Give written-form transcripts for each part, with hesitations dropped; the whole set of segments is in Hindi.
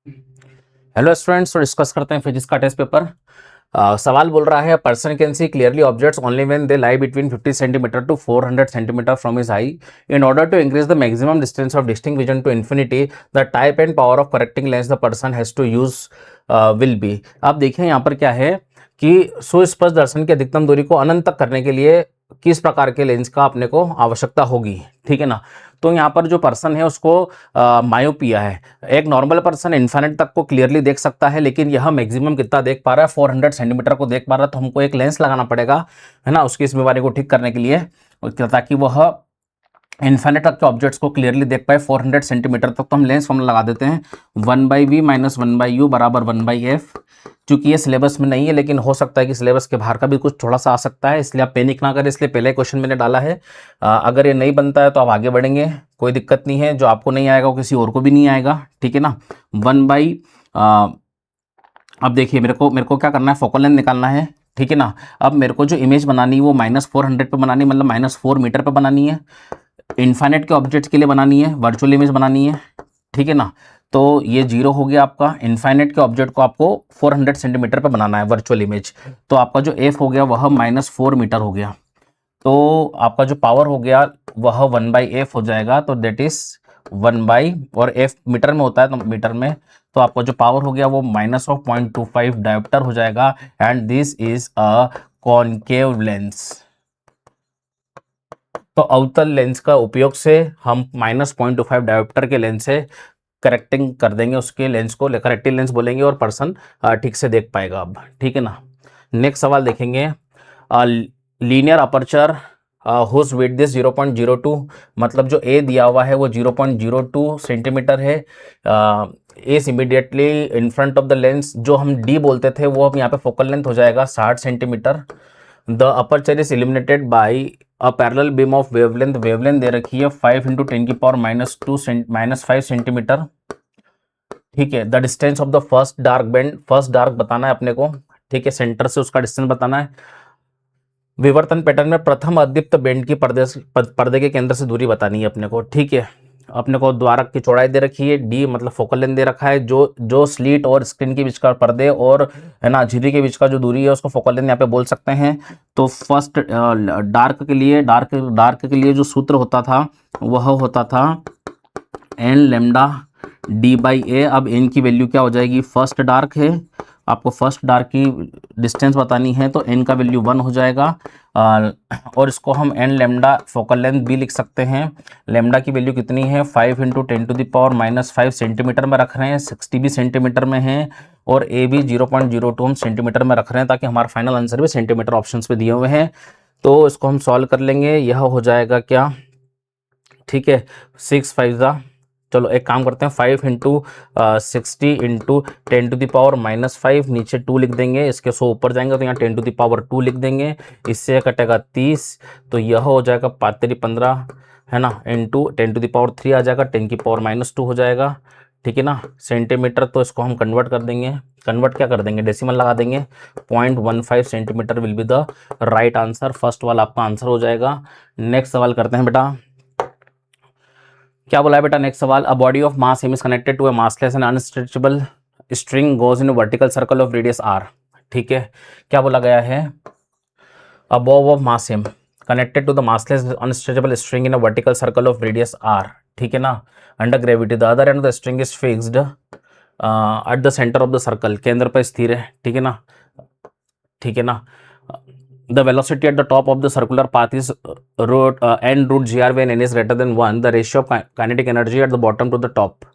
हेलो स्टूडेंट्स, तो डिस्कस करते हैं फिजिक्स का टेस्ट पेपर। सवाल बोल रहा है person can see clearly objects only when they lie between 50 centimetre to 400 centimetre from his eye. In order to increase the maximum distance of distinct vision to infinity, the type and power of correcting lens the person has to use will be. आप देखिए यहाँ पर क्या है कि सुस्पष्ट दर्शन की अधिकतम दूरी को अनंत तक करने के लिए किस प्रकार के लेंस का अपने को आवश्यकता होगी, ठीक है ना। तो यहाँ पर जो पर्सन है उसको मायोपिया है। एक नॉर्मल पर्सन इन्फिनिट तक को क्लियरली देख सकता है, लेकिन यह मैक्सिमम कितना देख पा रहा है, 400 सेंटीमीटर को देख पा रहा है। तो हमको एक लेंस लगाना पड़ेगा, है ना, उसकी इस बीमारी को ठीक करने के लिए, ताकि वह इन्फिनिट तक के ऑब्जेक्ट्स को क्लियरली देख पाए 400 सेंटीमीटर तक। तो हम लेंस फॉर्मूला लगा देते हैं 1/v माइनस 1/u बराबर 1/f। चूंकि ये सिलेबस में नहीं है, लेकिन हो सकता है कि सिलेबस के बाहर का भी कुछ थोड़ा सा आ सकता है, इसलिए आप पैनिक ना करें। इसलिए पहले क्वेश्चन मैंने डाला है। अगर ये नहीं बनता है तो आप आगे बढ़ेंगे, कोई दिक्कत नहीं है। जो आपको नहीं आएगा वो किसी और को भी नहीं आएगा, ठीक है ना। 1/, अब देखिए मेरे को क्या करना है, फोकल लेंथ निकालना है, ठीक है ना। अब मेरे को जो इमेज बनानी है वो -400 पे बनानी है, मतलब -4 मीटर पे बनानी है। इन्फिनिट के ऑब्जेक्ट्स के लिए बनानी है, वर्चुअल इमेज बनानी है, ठीक है ना। तो ये 0 हो गया आपका। इन्फिनिट के ऑब्जेक्ट को आपको 400 सेंटीमीटर पे बनाना है वर्चुअल इमेज। तो आपका जो एफ हो गया वह -4 मीटर हो गया। तो आपका जो पावर हो गया वह 1/f हो जाएगा। तो दैट इज 1/, और एफ मीटर में होता है तो मीटर में, तो आपका जो पावर हो गया वो -0.25 डायोप्टर हो जाएगा। And this is a concave lens. तो अवतल लेंस का उपयोग से हम -0.25 डायोप्टर के लेंस से करेक्टिंग कर देंगे, उसके लेंस को करेक्टिव लेंस बोलेंगे, और पर्सन ठीक से देख पाएगा अब, ठीक है ना। नेक्स्ट सवाल देखेंगे। Linear aperture whose width this 0.02, मतलब जो ए दिया हुआ है वो 0.02 सेंटीमीटर है। Is immediately in front of the lens, जो हम डी बोलते थे वो अब यहाँ पे फोकल लेंथ हो जाएगा 60 centimetre. The aperture is illuminated by a parallel beam of wavelength, wavelength दे रखी है 5 × 10⁻² सेंटीमीटर, ठीक है। The distance of the first dark band, first dark बताना है अपने को, ठीक है, सेंटर से उसका डिस्टेंस बताना है। विवर्तन पैटर्न में प्रथम अदीप्त बेंड की पर्दे के केंद्र से दूरी बतानी है अपने को, ठीक है। अपने को द्वारक की चौड़ाई दे रखी है, डी मतलब फोकल लेंथ दे रखा है। जो स्लीट और स्क्रीन के बीच का पर्दे और, है ना, झिल्ली के बीच का जो दूरी है उसको फोकल लेंथ यहाँ पे बोल सकते हैं। तो फर्स्ट डार्क के लिए जो सूत्र होता था वह होता था n लेमडा d/a। अब n की वैल्यू क्या हो जाएगी, फर्स्ट डार्क है, आपको फर्स्ट डार्क की डिस्टेंस बतानी है, तो n का वैल्यू 1 हो जाएगा। और इसको हम n लेमडा फोकल लेंथ भी लिख सकते हैं। लेमडा की वैल्यू कितनी है, 5 × 10⁻⁻5 सेंटीमीटर में रख रहे हैं, 60 भी सेंटीमीटर में है, और a भी 0.02 हम सेंटीमीटर में रख रहे हैं, ताकि हमारा फाइनल आंसर भी सेंटीमीटर ऑप्शन पे दिए हुए हैं। तो इसको हम सॉल्व कर लेंगे, यह हो जाएगा क्या, ठीक है, 6 5 ज़ा, चलो एक काम करते हैं, 5 × 60 × 10⁻⁻5, नीचे 2 लिख देंगे, इसके 100 ऊपर जाएंगे तो यहाँ 10⁻2 लिख देंगे, इससे कटेगा 30, तो यह हो जाएगा 5×3 15, है ना, इंटू 10⁻3 आ जाएगा, 10⁻2 हो जाएगा, ठीक है ना, सेंटीमीटर। तो इसको हम कन्वर्ट कर देंगे, कन्वर्ट क्या कर देंगे, डेसिमल लगा देंगे, 0.15 centimetre will be the right answer. First वाला आपका आंसर हो जाएगा। नेक्स्ट सवाल करते हैं बेटा, क्या बोला है बेटा नेक्स्ट सवाल। A body of mass m is connected to a massless and unstretchable string goes in vertical circle of radius r, ठीक है। क्या बोला गया है, a bob of mass m connected to the massless unstretchable string in a vertical circle of radius r, ठीक है ना, under gravity. The other end of the string is fixed at the centre of the circle, केंद्र पर स्थिर है, ठीक है ना, ठीक है ना। The velocity at the top of the circular path is n√gr when n is greater than 1. The ratio of kinetic energy at the bottom to the top.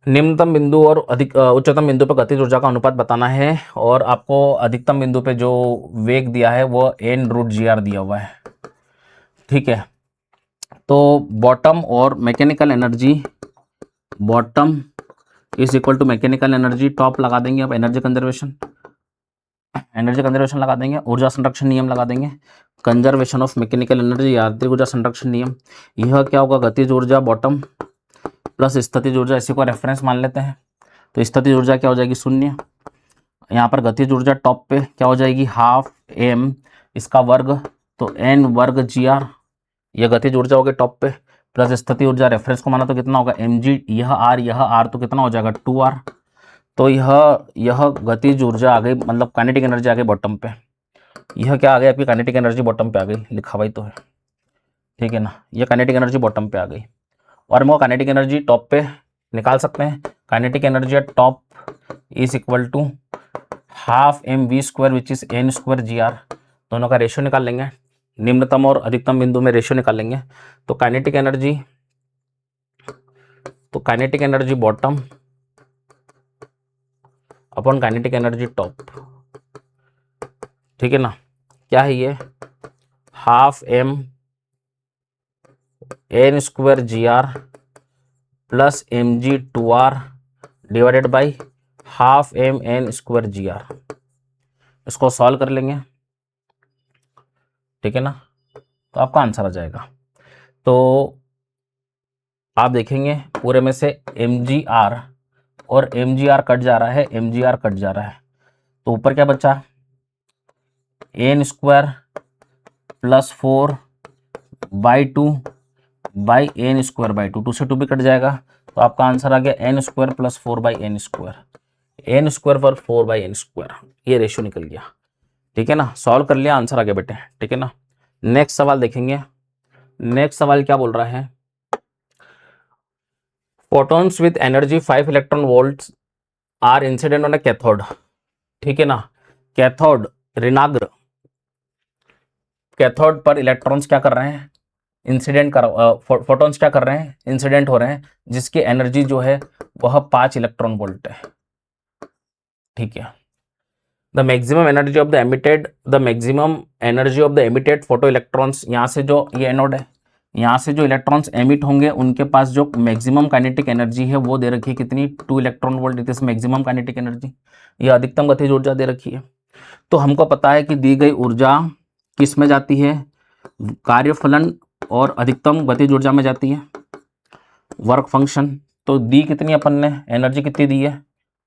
निम्नतम बिंदु और उच्चतम बिंदु पर गतिज ऊर्जा का अनुपात बताना है, और आपको अधिकतम बिंदु पे जो वेग दिया है वो n√gr दिया हुआ है, ठीक है। तो बॉटम और mechanical energy, bottom is equal to mechanical energy, top लगा देंगे अब एनर्जी कंजर्वेशन, एनर्जी कंजर्वेशन लगा देंगे, ऊर्जा संरक्षण नियम लगा देंगे, कंजर्वेशन ऑफ मैकेनिकल एनर्जी, यांत्रिक ऊर्जा संरक्षण नियम। यह क्या होगा, गतिज ऊर्जा बॉटम प्लस स्थितिज ऊर्जा, इसी को रेफरेंस मान लेते हैं। तो स्थितिज ऊर्जा क्या हो जाएगी, 0। यहाँ पर गतिज ऊर्जा टॉप पे क्या हो जाएगी, 12m, इसका वर्ग, तो n वर्ग gr, यह गतिज ऊर्जा हो गई टॉप पे, प्लस स्थिति ऊर्जा रेफरेंस को माना तो कितना होगा mg, यह r तो कितना हो जाएगा 2r। तो यह गतिज ऊर्जा आ गई, मतलब काइनेटिक एनर्जी आ गई बॉटम पे। यह क्या आ गई आपकी काइनेटिक एनर्जी बॉटम पे आ गई, लिखा हुआ ही तो है, ठीक है ना। ये काइनेटिक एनर्जी बॉटम पे आ गई और हम काइनेटिक एनर्जी टॉप पे निकाल सकते हैं। Kinetic energy at top is equal to half mv² which is n²gr। दोनों का रेशियो निकाल लेंगे, निम्नतम और अधिकतम बिंदु में रेशियो निकाल लेंगे। तो kinetic energy bottom upon kinetic energy top, ठीक है ना। क्या है ये, half m n²gr plus mg2r divided by half m n²gr। इसको सॉल्व कर लेंगे, ठीक है ना, तो आपका आंसर आ जाएगा। तो आप देखेंगे पूरे में से mgr और mgr कट जा रहा है, mgr कट जा रहा है, तो ऊपर क्या बचा, n² प्लस 4/2 बाई n²/2, 2 से 2 भी कट जाएगा, तो आपका आंसर आ गया n² प्लस 4/n², n² पर 4/n², ये रेशियो निकल गया, ठीक है ना। सॉल्व कर लिया, आंसर आ गया बेटे, ठीक है ना। नेक्स्ट सवाल देखेंगे। नेक्स्ट सवाल क्या बोल रहा है, photons with energy 5 electron volts are incident on a cathode, ठीक है ना। कैथोड ऋणाग्र कैथोड पर इलेक्ट्रॉन्स क्या कर रहे हैं, इंसिडेंट कर, फोटॉन्स क्या कर रहे हैं, इंसिडेंट हो रहे हैं, जिसकी एनर्जी जो है वह 5 इलेक्ट्रॉन वोल्ट है, ठीक है। The maximum energy of the emitted photo electrons, यहाँ से जो ये एनोड है, यहाँ से जो इलेक्ट्रॉन्स एमिट होंगे उनके पास जो मैक्सिमम काइनेटिक एनर्जी है वो दे रखी है कितनी, 2 electron volt, it is maximum kinetic energy, ये अधिकतम गतिज ऊर्जा दे रखी है। तो हमको पता है कि दी गई ऊर्जा किस में जाती है, कार्यफलन और अधिकतम गतिज ऊर्जा में जाती है, वर्क फंक्शन। तो दी कितनी अपन ने, एनर्जी कितनी दी है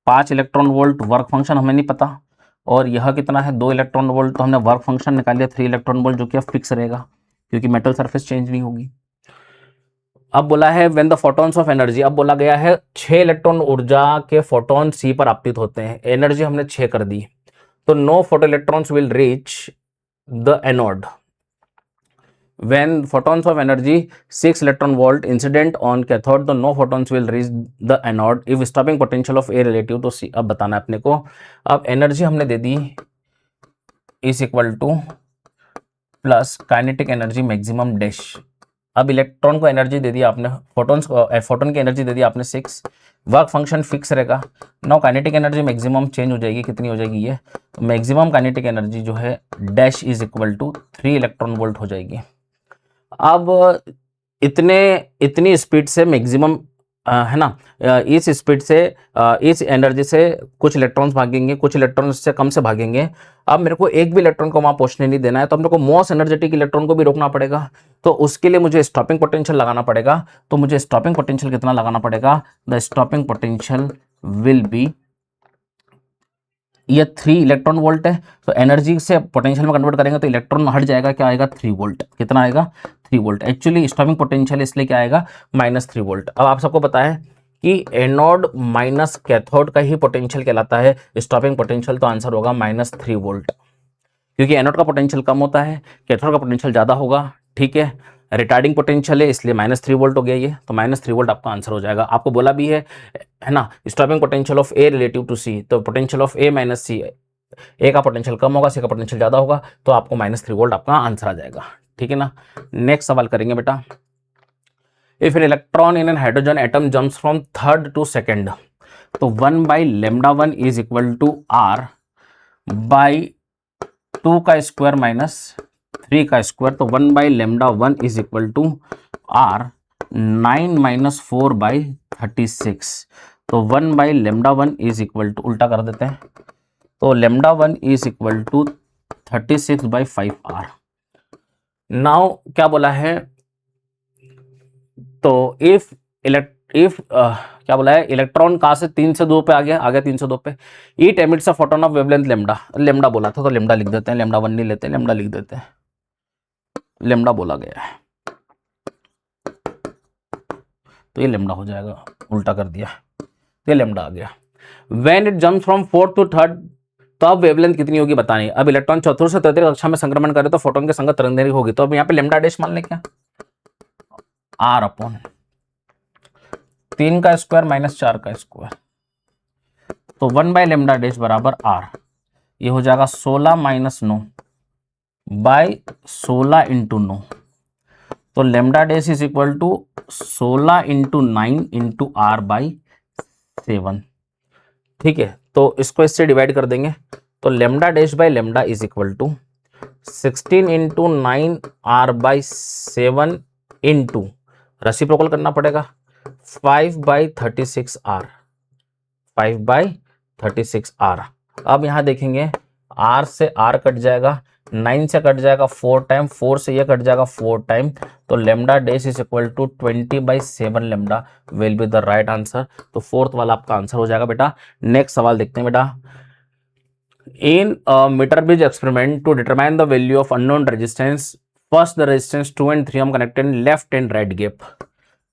5 इलेक्ट्रॉन वोल्ट, वर्क फंक्शन हमें नहीं पता, और यह कितना है 2 इलेक्ट्रॉन वोल्ट, तो हमने वर्क फंक्शन निकाल लिया 3 इलेक्ट्रॉन वोल्ट, जो कि अब फिक्स रहेगा क्योंकि मेटल सरफेस चेंज नहीं होगी। अब बोला है when the photons of energy, अब बोला गया है 6 इलेक्ट्रॉन ऊर्जा के फोटोन सी पर आपतित होते हैं, एनर्जी हमने 6 कर दी, तो no photo electrons will reach the anode when photons of energy 6 electron volt incident on cathode, तो no photons will reach the anode if stopping potential of A relative to C। अब बताना है अपने को, अब एनर्जी हमने दे दी is equal to plus kinetic energy maximum dash. अब इलेक्ट्रॉन को एनर्जी दे दी आपने, फोटॉन्स को, फोटोन की एनर्जी दे दी आपने 6, वर्क फंक्शन फिक्स रहेगा। Now kinetic energy maximum change हो जाएगी, कितनी हो जाएगी ये, मैक्सिमम काइनेटिक एनर्जी जो है dash is equal to 3 electron volt हो जाएगी। अब इतनी स्पीड से मैक्सिमम है ना, इस स्पीड से इस एनर्जी से कुछ इलेक्ट्रॉन्स भागेंगे, कुछ इलेक्ट्रॉन से कम से भागेंगे। अब मेरे को एक भी इलेक्ट्रॉन को वहां पहुंचने नहीं देना है, तो मेरे को मोस्ट एनर्जेटिक इलेक्ट्रॉन को भी रोकना पड़ेगा, तो उसके लिए मुझे स्टॉपिंग पोटेंशियल लगाना पड़ेगा। तो मुझे स्टॉपिंग पोटेंशियल कितना लगाना पड़ेगा, the stopping potential will be, ये 3 इलेक्ट्रॉन वोल्ट है, तो एनर्जी से पोटेंशियल में कन्वर्ट करेंगे तो इलेक्ट्रॉन हट जाएगा, क्या आएगा 3 वोल्ट, कितना आएगा 3 वोल्ट। एक्चुअली स्टॉपिंग पोटेंशियल इसलिए क्या आएगा -3 वोल्ट। अब आप सबको पता है कि एनोड माइनस कैथोड का ही पोटेंशियल कहलाता है स्टॉपिंग पोटेंशियल, तो आंसर होगा -3 वोल्ट, क्योंकि एनोड का पोटेंशियल कम होता है, कैथोड का पोटेंशियल ज़्यादा होगा, ठीक है। रिटार्डिंग पोटेंशियल है इसलिए -3 वोल्ट हो गया ये, तो -3 वोल्ट आपका आंसर हो जाएगा। आपको बोला भी है ना, stopping potential of A relative to C, तो potential of A minus C, A का पोटेंशियल कम होगा, सी का पोटेंशियल ज़्यादा होगा, तो आपको -3 वोल्ट आपका आंसर आ जाएगा, ठीक है ना। नेक्स्ट सवाल करेंगे बेटा, if an electron in an hydrogen atom jumps from 3rd to 2nd, तो 1/λ1 is equal to r by 2 का स्क्वायर माइनस 3 का स्क्वायर, तो 1/λ1 इज इक्वल टू r 9 - 4/36, तो 1/λ1 इज इक्वल टू, उल्टा कर देते हैं, तो λ1 is equal to 36/5r। Now क्या बोला है, तो इफ क्या बोला है, इलेक्ट्रॉन कहाँ से 3 से 2 पे आ गया 3 से 2 पे, it emits a photon of wavelength lambda बोला था, तो लेमडा लिख देते हैं, λ1 नहीं लेते, लेमडा लिख देते हैं, लेमडा बोला गया है। तो ये लेमडा हो जाएगा, उल्टा कर दिया, ये लेमडा आ गया। When it jumps from fourth to third, तो अब वेवलेंथ कितनी होगी बतानी। अब इलेक्ट्रॉन चतुर्थ से तृतीय कक्षा में संक्रमण करे तो फोटोन के संगत तरंगदैर्घ्य होगी। तो अब यहाँ पे लेमडा डैश मान लें क्या, आर अपॉन 3 का स्क्वायर माइनस 4 का स्क्वायर, तो 1 बाय लेमडा डैश बराबर आर, ये हो जाएगा 16 माइनस 9 बाय 16 इंटू 9, तो lambda dash is equal to 16 into 9 into R by 7। ठीक है, तो इसको इससे डिवाइड कर देंगे, तो lambda dash by lambda is equal to 16 into 9 R by 7 into reciprocal करना पड़ेगा 5 बाई 36 आर, 5 बाई 36 आर। अब यहाँ देखेंगे आर से आर कट जाएगा, 9 से कट जाएगा 4 टाइम, 4 से ये कट जाएगा 4 टाइम, तो lambda dash is equal to 20/7 lambda will be the right answer. तो फोर्थ वाला आपका आंसर हो जाएगा बेटा। नेक्स्ट सवाल देखते हैं बेटा। In metre bridge experiment to determine the value of unknown resistance, first the resistance 2 and 3 ohm connected left and right gap.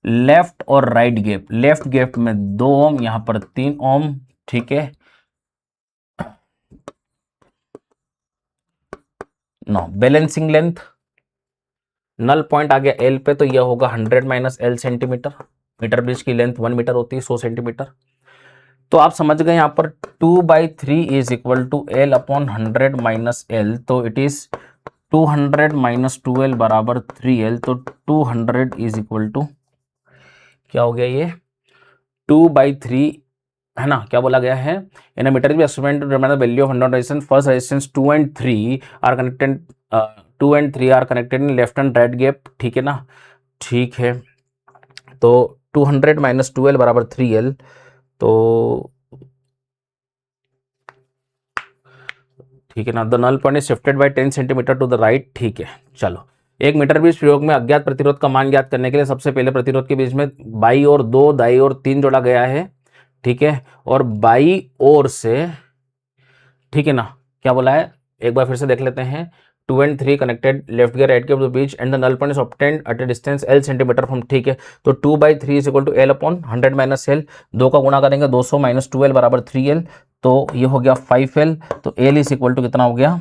Left और राइट गैप, लेफ्ट गैप में 2 ओम, यहां पर 3 ओम। ठीक है, no balancing length, null point आ गया एल पे, तो यह होगा 100 minus L centimetre. Metre bridge की लेंथ 1 मीटर होती है, 100 सेंटीमीटर। तो आप समझ गए यहाँ पर 2/3 is equal to L upon 100 minus L, तो इट इज 200 माइनस 2l बराबर 3l, तो 200 इज इक्वल टू क्या हो गया, ये 2/3 है ना। क्या बोला गया है, in a metre bridge experiment to determine the value of unknown resistance, first resistance 2 and 3 are connected, 2 and 3 are connected in left and right gap. ठीक है ना, ठीक है, तो 200 माइनस 2l बराबर 3l, तो ठीक है ना, the null point is shifted by 10 centimetre to the right. ठीक है, चलो एक मीटर ब्रिज प्रयोग में अज्ञात प्रतिरोध का मान ज्ञात करने के लिए सबसे पहले प्रतिरोध के बीच में बाई और 2, दाई और 3 जोड़ा गया है। ठीक है, और बाई ओर से, ठीक है ना, क्या बोला है एक बार फिर से देख लेते हैं। 2 and 3 कनेक्टेड लेफ्ट के राइट के बीच and the null point is obtained at a distance l centimetre from. ठीक है, तो 2/3 is equal to l upon 100 minus l, 2 का गुणा करेंगे 200 माइनस 2l बराबर 3l, तो ये हो गया 5l, तो l इज इक्वल टू कितना हो गया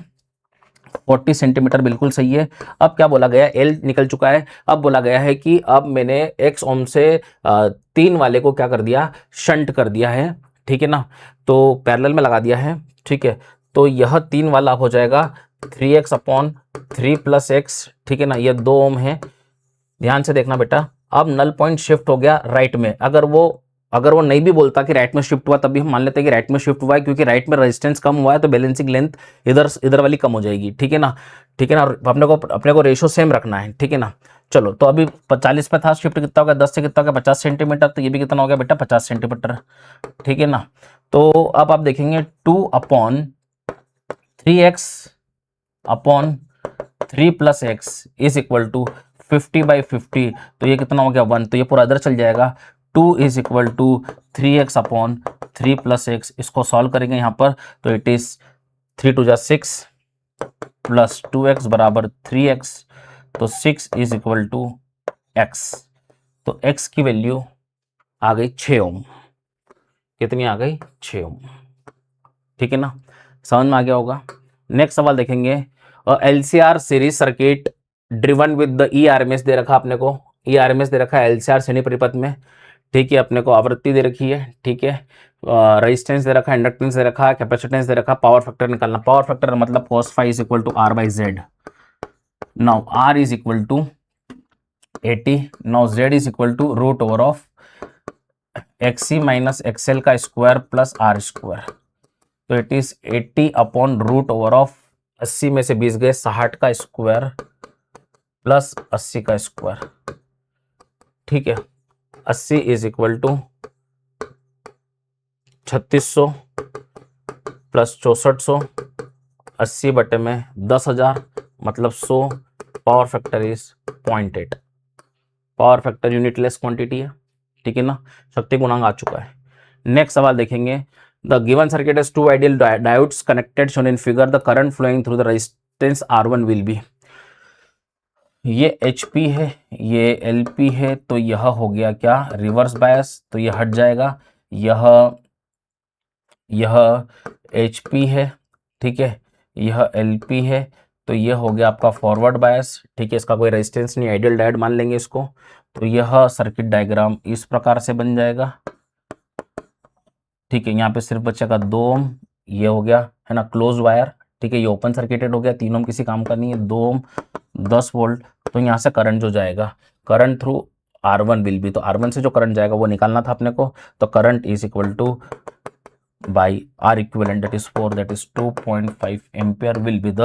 40 सेंटीमीटर, बिल्कुल सही है। अब क्या बोला गया, l निकल चुका है, अब बोला गया है कि अब मैंने x ओम से 3 वाले को क्या कर दिया, शंट कर दिया है। ठीक है ना, तो पैरेलल में लगा दिया है। ठीक है, तो यह 3 वाला हो जाएगा 3x अपॉन 3 प्लस x। ठीक है ना, ये 2 ओम है, ध्यान से देखना बेटा। अब नल पॉइंट शिफ्ट हो गया राइट में, अगर वो नहीं भी बोलता कि राइट में शिफ्ट हुआ, तब भी हम मान लेते हैं कि राइट में शिफ्ट हुआ है, क्योंकि राइट में रेजिस्टेंस कम हुआ है, तो बैलेंसिंग लेंथ इधर वाली कम हो जाएगी। ठीक है ना, ठीक है ना, अपने को रेशो सेम रखना है। ठीक है ना, चलो, तो अभी 40 पे था, शिफ्ट कितना हो गया 10 से कितना हो गया 50 सेंटीमीटर, तो ये भी कितना हो गया बेटा 50 सेंटीमीटर। ठीक है ना, तो अब आप देखेंगे 2 upon 3x upon 3 plus X is equal to 50/50, तो ये कितना हो गया 1, तो ये पूरा इधर चल जाएगा। 2 is equal to 3x upon 3 plus X, इसको सॉल्व करेंगे यहाँ पर, तो इट इज 3 2 जा 6 प्लस 2x बराबर 3x, तो 6 इज इक्वल टू x, तो x की वैल्यू आ गई 6 ओम। कितनी आ गई 6 ओम। ठीक है ना, समझ में आ गया होगा। नेक्स्ट सवाल देखेंगे, LCR series circuit driven with the ERMS दे रखा अपने को, ERMS दे रखा है LCR श्रेणी परिपथ में। ठीक है, अपने को आवृत्ति दे रखी है। ठीक है, रेजिस्टेंस दे रखा है, इंडक्टेंस दे रखा है, कैपेसिटेंस दे रखा, पावर फैक्टर निकालना। पावर फैक्टर मतलब cos phi is equal to R/Z। Now R is equal to 80, now Z is equal to root over of XC minus XL का स्क्वायर प्लस R स्क्वायर, तो it is 80 upon root over of 80 में से 20 गए 60 का स्क्वायर प्लस 80 का स्क्वायर। ठीक है, 80 इज इक्वल टू 3600 प्लस 6400, 80 बटे में 10,000 मतलब 100, power factor is 0.8। Power factor unitless quantity है। ठीक है ना, शक्ति गुणांक आ चुका है। नेक्स्ट सवाल देखेंगे, the given circuit has 2 ideal diodes connected shown in figure, the current flowing through the resistance R1 will be। ये HP है, ये LP है, तो यह हो गया क्या, रिवर्स बायस, तो ये हट जाएगा। यह HP है, ठीक है, यह LP है, तो यह हो गया आपका फॉरवर्ड बायस, ठीक है, इसका कोई रेजिस्टेंस नहीं, आइडियल डायोड मान लेंगे इसको। तो यह सर्किट डायग्राम इस प्रकार से बन जाएगा, ठीक है। यहाँ पे सिर्फ बचेगा 2 ओम, ये हो गया है ना क्लोज वायर, ठीक है, ये ओपन सर्किटेड हो गया, 3 ओम किसी काम का नहीं है, 2 ओम 10 वोल्ट। तो यहाँ से करंट जो जाएगा, current through R1 will be, तो R1 से जो करंट जाएगा वो निकालना था अपने को, तो current is equal two by R equivalent that is 4, that is 2.5 ampere will be the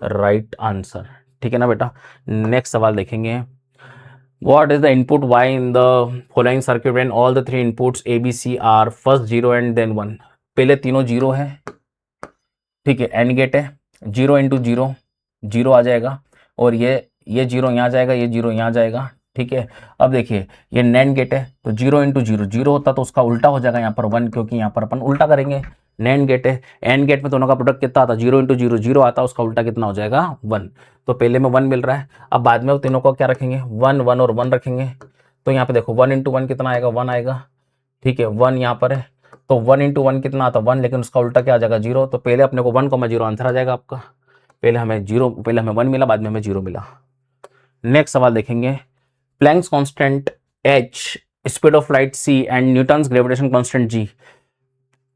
right answer, ठीक है ना बेटा। नेक्स्ट सवाल देखेंगे, what is the input y in the following circuit when all the three inputs a b c are first 0 and then 1। पहले तीनों 0 है, ठीक है, एंड गेट है, 0 इंटू 0 0 आ जाएगा, और ये 0 यहाँ जाएगा, ये 0 यहाँ जाएगा, ठीक है। अब देखिए ये नैंड गेट है, तो 0 इंटू 0 0 होता तो उसका उल्टा हो जाएगा यहाँ पर 1, क्योंकि यहाँ पर अपन उल्टा करेंगे। नैंड गेट है, एंड गेट में दोनों का प्रोडक्ट कितना आता, 0 इंटू 0 0 आता, उसका उल्टा कितना हो जाएगा 1। तो पहले में 1 मिल रहा है, अब बाद में तीनों को क्या रखेंगे, 1 1 और 1 रखेंगे। तो यहाँ पे देखो 1 इंटू 1 कितना आएगा, 1 आएगा, ठीक है, 1 यहाँ पर है, तो 1 इंटू 1 कितना आता, 1, लेकिन उसका उल्टा क्या आ जाएगा 0। तो पहले अपने को 1,0 आंसर आ जाएगा आपका, पहले हमें 1 मिला, बाद में हमें 0 मिला। नेक्स्ट सवाल देखेंगे, Planck's constant h, speed of light c and Newton's gravitation constant g।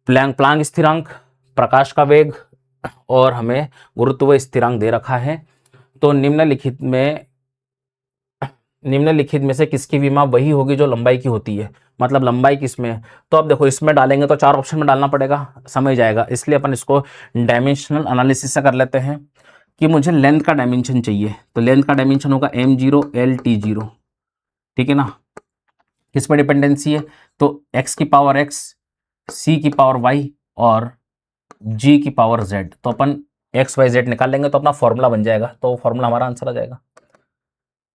Planck स्थिरांक, प्रकाश का वेग, और हमें गुरुत्व स्थिरांक दे रखा है। तो निम्नलिखित में से किसकी विमा वही होगी जो लंबाई की होती है, मतलब लंबाई किसमें है। तो अब देखो इसमें डालेंगे तो 4 ऑप्शन में डालना पड़ेगा, समय जाएगा, इसलिए अपन इसको डायमेंशनल एनालिसिस से कर लेते हैं कि मुझे लेंथ का डायमेंशन चाहिए। तो लेंथ का डायमेंशन होगा m0 l t0, ठीक है ना। किस पर डिपेंडेंसी है, तो x की पावर x, c की पावर y और g की पावर z। तो अपन x y z निकाल लेंगे तो अपना फॉर्मूला बन जाएगा, तो फॉर्मूला हमारा आंसर आ जाएगा,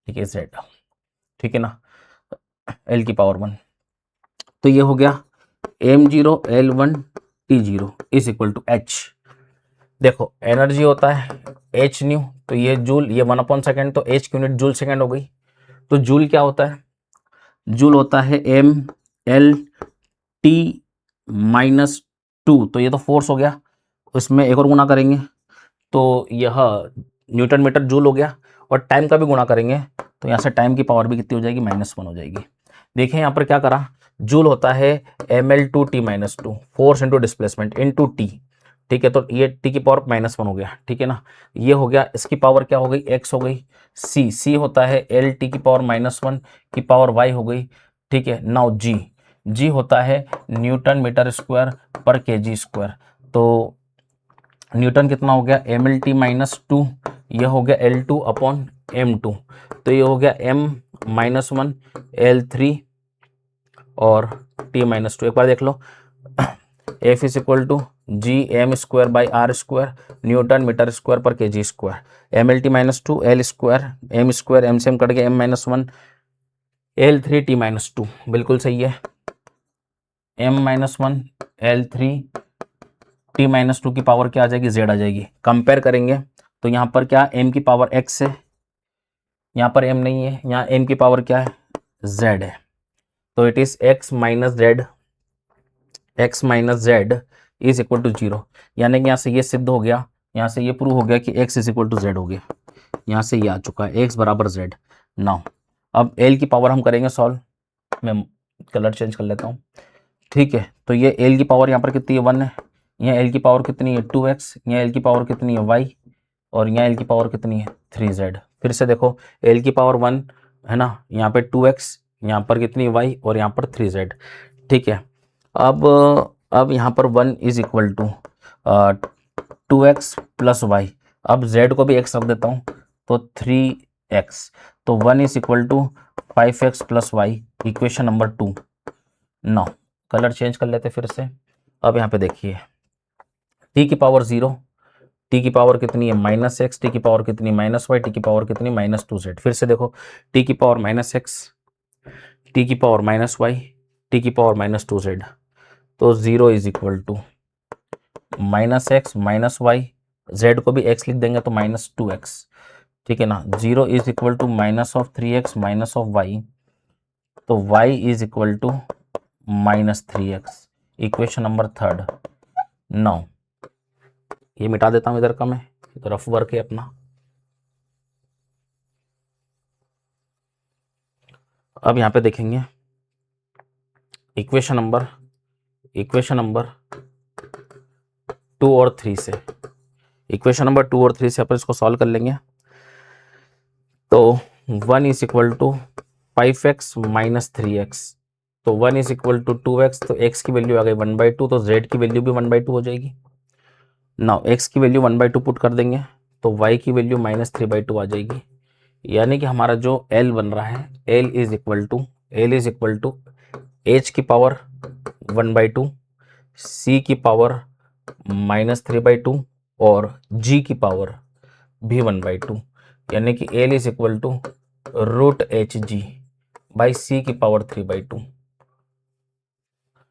ठीक है, z, ठीक है ना, l की पावर 1। तो ये हो गया m0 l1 t0 is equal to h। देखो एनर्जी होता है h न्यू, तो ये जूल, ये 1/सेकेंड, तो h की यूनिट जूल सेकेंड हो गई। तो जूल क्या होता है, जूल होता है m/L/T-2, तो ये तो फोर्स हो गया, इसमें एक और गुना करेंगे तो यह न्यूटन मीटर जूल हो गया, और टाइम का भी गुणा करेंगे तो यहाँ से टाइम की पावर भी कितनी हो जाएगी, -1 हो जाएगी। देखिए यहाँ पर क्या करा, जूल होता है mL/T-2, force into displacement into T, ठीक है, तो ये टी की पावर -1 हो गया, ठीक है ना। ये हो गया, इसकी पावर क्या हो गई, x हो गई, सी होता है LT की पावर -1 की पावर y हो गई, ठीक है। नाउ जी होता है न्यूटन मीटर स्क्वायर पर kg स्क्वायर। तो न्यूटन कितना हो गया, mLT-2, यह हो गया L2/m2, तो ये हो गया m-1 L3 और T-2। एक बार देख लो, F is equal to g m²/r², newton metre square पर kg square. mLT-2 L square, m square, m से m कट गया, m-1 L3 T-2, बिल्कुल सही है, m-1 L3 T-2 की पावर क्या आ जाएगी, z आ जाएगी। कंपेयर करेंगे तो यहाँ पर क्या m की पावर x है, यहाँ पर m नहीं है, यहाँ m की पावर क्या है, z है, तो it is x minus z is equal to 0। यानी कि यहाँ से ये सिद्ध हो गया, यहाँ से ये प्रूव हो गया कि x is equal to z हो गया, यहाँ से ये आ चुका है x बराबर z। नाउ अब l की पावर हम करेंगे सॉल्व, मैं कलर चेंज कर लेता हूँ, ठीक है। तो ये l की पावर यहाँ पर कितनी है, 1 है, यहाँ l की पावर कितनी है 2x, यहाँ l की पावर कितनी है y, और यहाँ l की पावर कितनी है 3z। फिर से देखो l की पावर 1 है ना, यहाँ पे 2x, यहाँ पर कितनी y और यहाँ पर 3z, ठीक है। अब यहाँ पर 1 is equal to 2x plus Y, अब z को भी x रख देता हूँ तो 3x, तो 1 is equal to 5x plus Y, equation number 2। Now colour change कर लेते फिर से। अब यहाँ पे देखिए t की पावर 0, t की पावर कितनी है -x, t की पावर कितनी -y, t की पावर कितनी -2z। फिर से देखो t की पावर -x, t की पावर -y, t की पावर -2z, तो 0 is equal to -x -y, z को भी x लिख देंगे तो -2x, ठीक है ना। 0 is equal to minus of 3x minus of Y, तो y is equal to -3x, equation number 3। Now ये मिटा देता हूं इधर का मैं, तो रफ वर्क है अपना। अब यहाँ पे देखेंगे इक्वेशन नंबर 2 और 3 से, इक्वेशन नंबर 2 और 3 से अपन इसको सॉल्व कर लेंगे। तो 1 is equal to 5x minus 3x, तो 1 इज इक्वल टू 2x, तो x की वैल्यू आ गई 1/2, तो z की वैल्यू भी 1/2 हो जाएगी। नाउ x की वैल्यू 1/2 पुट कर देंगे, तो y की वैल्यू -3/2 आ जाएगी। यानी कि हमारा जो l बन रहा है, l is equal to h की पावर 1/2, c की पावर -3/2 और g की पावर भी 1/2, यानी कि l is equal to √hg by सी की पावर 3/2,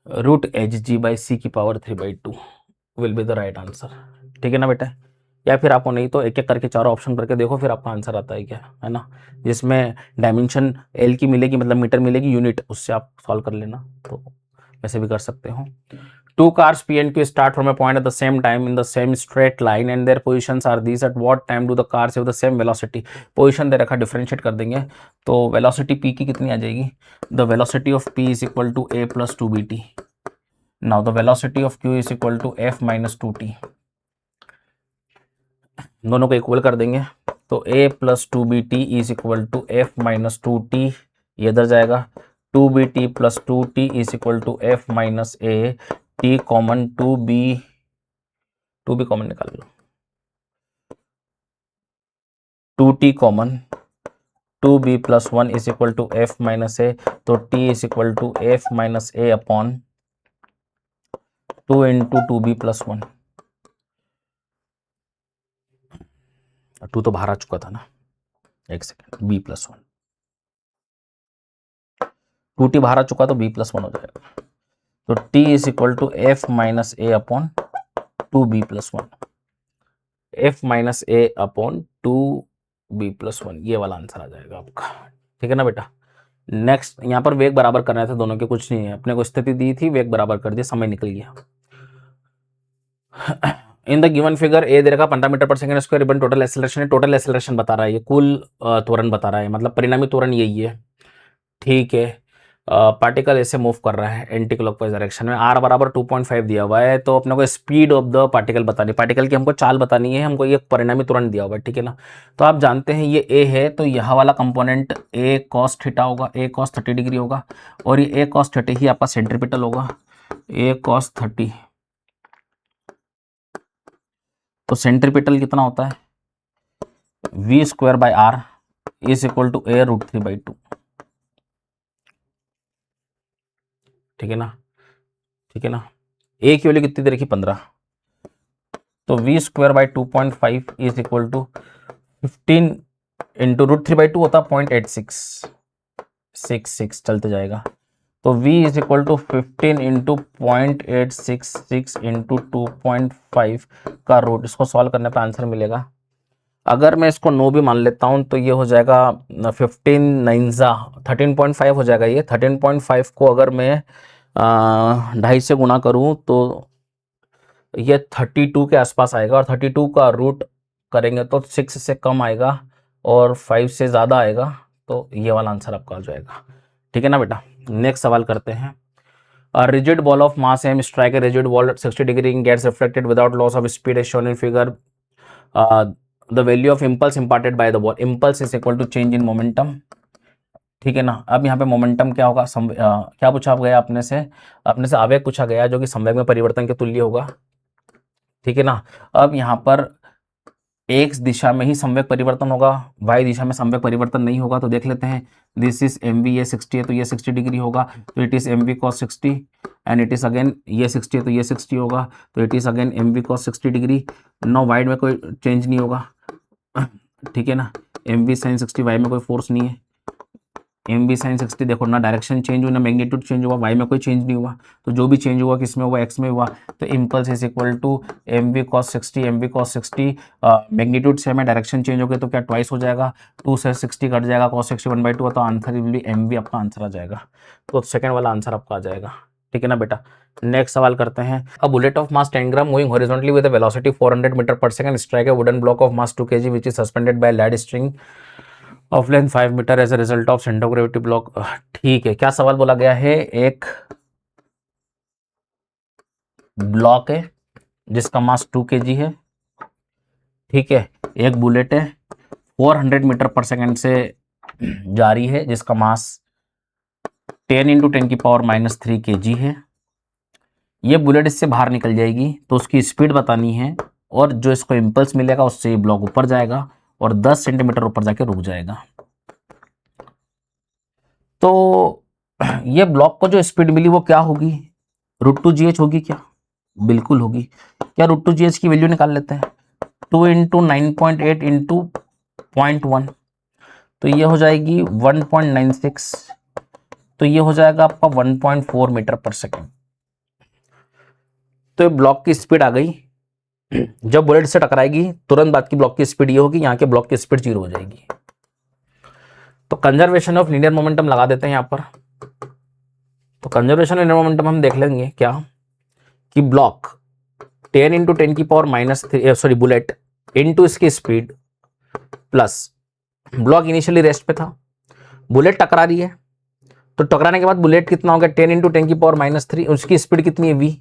√hg बाई सी की power 3/2 will be the right answer. ठीक है ना बेटा, या फिर आपको नहीं तो एक एक करके चारों ऑप्शन करके देखो, फिर आपका आंसर आता है क्या, है ना। जिसमें डायमेंशन एल की मिलेगी, मतलब मीटर मिलेगी, यूनिट, उससे आप सॉल्व कर लेना, तो वैसे भी कर सकते हो। 2 cars P and Q start from a point at the same time in the same straight line and their positions are these, at what time do the cars have the same velocity? Position दे रखा, डिफरेंशिएट कर देंगे, तो वेलोसिटी P की कितनी आ जाएगी, the velocity of P is equal to a plus 2bt। Now the velocity of Q is equal to f minus 2t, दोनों को इक्वल कर देंगे, तो a plus 2bt is equal to f minus 2t, ये इधर जाएगा, 2bt plus 2t is equal to f minus a, t common, 2b common निकाल लो, 2t common, 2b plus 1 is equal to f minus a, तो t is equal to f minus a upon 2 into 2b plus 1, 2 तो बाहर आ चुका था ना, एक सेकेंड, b प्लस 1, 2t बाहर आ चुका तो b प्लस 1 हो जाएगा, तो t is equal to f minus a upon 2b plus 1, f minus a upon 2b plus 1, ये वाला आंसर आ जाएगा आपका। ठीक है ना बेटा। नेक्स्ट, यहाँ पर वेग बराबर करना था दोनों के, कुछ नहीं है, अपने को स्थिति दी थी, वेग बराबर कर दिया, समय निकल गया। In the given figure A दे रखा 15 मीटर पर सेकंड स्क्वायर, रिबन टोटल एक्सेलरेशन है, टोटल एक्सेलरेशन बता रहा है, ये कुल त्वरण बता रहा है, मतलब परिणामी त्वरण यही है। ठीक है, पार्टिकल ऐसे मूव कर रहा है एंटी क्लॉकवाइज डायरेक्शन में, r बराबर 2.5 दिया हुआ है, तो अपने को स्पीड ऑफ द पार्टिकल बतानी, पार्टिकल की हमको चाल बतानी है, हमको ये परिणामी त्वरण दिया हुआ है। ठीक है ना, तो आप जानते हैं ये a है, तो यह वाला कंपोनेंट a cos थीटा होगा, a cos 30 डिग्री होगा, और ये a cos 30 ही आपका सेंट्रीपिटल होगा, a cos 30, तो सेंट्रीपिटल कितना होता है, v square by r is equal to a √3/2। ठीक है ना, ठीक है ना, a की वैल्यू कितनी दे रखी, 15, तो v square by 2.5 is equal to 15 into √3/2 होता है 0.8666, चलते जाएगा, तो v is equal to 15 into 0.866 into 2.5 का रूट, इसको सॉल्व करने पे आंसर मिलेगा। अगर मैं इसको नो भी मान लेता हूं तो ये हो जाएगा 15 9 13.5 हो जाएगा, ये 13.5 को अगर मैं 2.5 से गुना करूं तो ये 32 के आसपास आएगा, और 32 का रूट करेंगे तो 6 से कम आएगा और 5 से ज़्यादा आएगा, तो ये वाला आंसर आपका आ जाएगा। ठीक है ना बेटा। नेक्स्ट सवाल करते हैं। A rigid ball of mass m strike a rigid wall at 60 degree and gets reflected without loss of speed as shown in figure. The value of impulse imparted by the ball, impulse is equal to change in momentum। ठीक है ना, अब यहाँ पे मोमेंटम क्या होगा, क्या पूछा गया अपने से आवेग पूछा गया जो कि संवेग में परिवर्तन के तुल्य होगा। ठीक है ना, अब यहाँ पर x दिशा में ही संवेग परिवर्तन होगा, y दिशा में संवेग परिवर्तन नहीं होगा, तो देख लेते हैं, दिस इज mv, ये 60 है तो ये 60 डिग्री होगा, तो it is mv cos 60 and it is again, ये 60 है तो ये 60 होगा, तो it is again mv cos 60 degree. No वाइड में कोई चेंज नहीं होगा, ठीक है ना, mv sin 60, y में कोई फोर्स नहीं है, एम वी साइन 60, देखो ना डायरेक्शन चेंज हुई ना मैग्नीट्यूड चेंज हुआ, वाई में कोई चेंज नहीं हुआ, तो जो भी चेंज हुआ किस में हुआ, एक्स में हुआ, तो impulse is equal to M V cos 60, M V cos 60, magnitude same है, डायरेक्शन चेंज हो गया तो क्या ट्वाइस हो जाएगा, 2 से 60 कट जाएगा, कॉस 60 1/2, तो answer will be M V, आपका आंसर आ जाएगा। तो सेकंड वाला आंसर आपका आ जाएगा, ठीक है ना बेटा। नेक्स्ट सवाल करते हैं। A bullet of mass 10 gram moving horizontally with a velocity 400 metre पर second strike a wooden block of mass 2 kg which is suspended by lead string of length 5 metre as a result of centre of gravity block. ठीक है, क्या सवाल बोला गया है, एक ब्लॉक है जिसका मास 2 kg है, ठीक है, एक बुलेट है 400 मीटर पर सेकंड से जारी है जिसका मास 10 × 10⁻³ kg है। ये बुलेट इससे बाहर निकल जाएगी तो उसकी स्पीड बतानी है, और जो इसको इम्पल्स मिलेगा उससे ये ब्लॉक ऊपर जाएगा और 10 सेंटीमीटर ऊपर जाके रुक जाएगा। तो ये ब्लॉक को जो स्पीड मिली वो क्या होगी, √2gh होगी क्या, बिल्कुल होगी। क्या √2gh की वैल्यू निकाल लेते हैं, 2 × 9.8 × 0.1, तो ये हो जाएगी 1.96, तो ये हो जाएगा आपका 1.4 मीटर पर सेकेंड। तो ये ब्लॉक की स्पीड आ गई, जब बुलेट से टकराएगी तुरंत बाद की ब्लॉक की स्पीड ये होगी, यहाँ के ब्लॉक की स्पीड 0 हो जाएगी। तो कंजर्वेशन ऑफ लीनियर मोमेंटम लगा देते हैं यहाँ पर। तो कंजर्वेशन ऑफ लीनियर मोमेंटम हम देख लेंगे क्या, कि ब्लॉक 10 × 10⁻³ सॉरी बुलेट इनटू इसकी speed plus block initially rest पे था, बुलेट टकरा रही है, तो टकराने के बाद बुलेट कितना हो गया 10 × 10⁻³ उसकी स्पीड कितनी है v,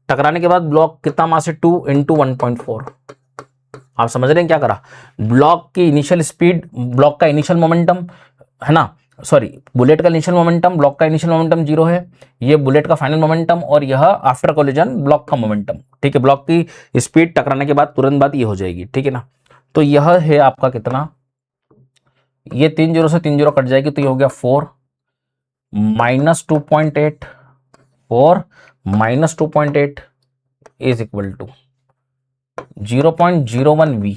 टकराने के बाद ब्लॉक कितना मास है 2 × 1.4। आप समझ रहे हैं क्या करा, ब्लॉक की इनिशियल स्पीड, ब्लॉक का इनिशियल मोमेंटम है ना, सॉरी बुलेट का इनिशियल मोमेंटम, ब्लॉक का इनिशियल मोमेंटम 0 है, ये बुलेट का फाइनल मोमेंटम, और यह आफ्टर कोलिजन ब्लॉक का मोमेंटम, ठीक है। ब्लॉक की स्पीड टकराने के बाद तुरंत बाद ये हो जाएगी, ठीक है ना। तो यह है आपका कितना, ये 3 0 से 3 0 कट जाएगी, तो ये हो गया 4 - 2.8, 4 - 2.8 इज इक्वल टू 0.01 v,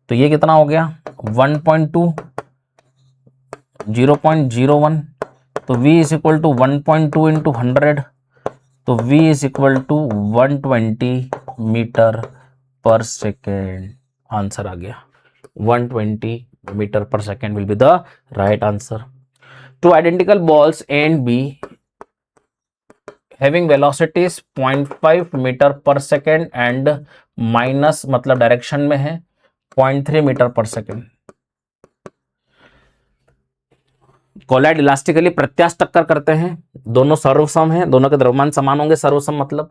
तो ये कितना हो गया 1.2, 0.01, तो v इज इक्वल टू 1.2 × 100, तो v is equal to 120 metre पर सेकेंड। आंसर आ गया 120 मीटर पर second will be the right answer. Two identical balls A and B having velocities 0.5 metre पर सेकेंड एंड माइनस मतलब डायरेक्शन में है 0.3 मीटर पर सेकेंड, कोलाइड इलास्टिकली प्रत्यास्थ टक्कर करते हैं, दोनों सर्वसम हैं, दोनों के द्रव्यमान समान होंगे, सर्वसम मतलब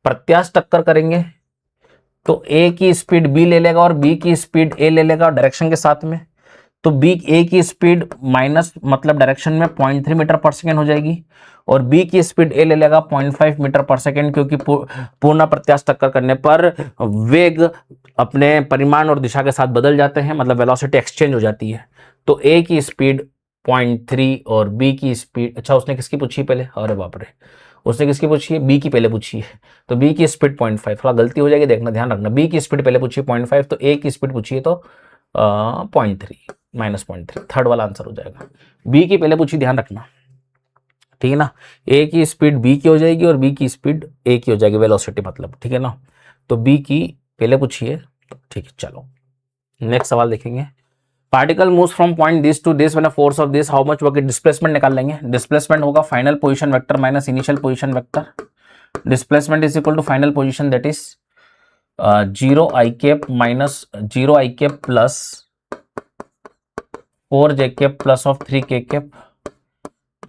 प्रत्यास्थ टक्कर करेंगे तो A की स्पीड B ले लेगा और B की स्पीड A ले लेगा डायरेक्शन के साथ में, तो A की स्पीड माइनस मतलब डायरेक्शन में 0.3 मीटर पर सेकेंड हो जाएगी, और B की स्पीड A ले लेगा 0.5 मीटर पर सेकेंड, क्योंकि पूर्ण प्रत्यास्थ टक्कर करने पर वेग अपने परिमाण और दिशा के साथ बदल जाते हैं, मतलब वेलोसिटी एक्सचेंज हो जाती है। तो A की स्पीड 0.3 और B की स्पीड, अच्छा उसने किसकी पूछी पहले, अरे बाप रे, उसने किसकी पूछी है, B की पहले पूछी है, तो B की स्पीड 0.5, थोड़ा गलती हो जाएगी, देखना ध्यान रखना, B की स्पीड पहले पूछी 0.5, तो A की स्पीड पूछी है तो 0.3 -0.3, थर्ड वाला आंसर हो जाएगा। B की पहले पूछी, ध्यान रखना, ठीक है ना, A की स्पीड B की हो जाएगी और B की स्पीड A की हो जाएगी, वेलोसिटी मतलब, ठीक है ना, तो B की पहले पूछी है, ठीक है। चलो नेक्स्ट सवाल देखेंगे। Particle moves from point this to this when a force of this how much work, displacement निकाल लेंगे। डिस्प्लेसमेंट होगा final position vector minus initial position vector, displacement is equal to final position that is 0 i cap minus 0 i cap plus 4 j cap plus of 3 k cap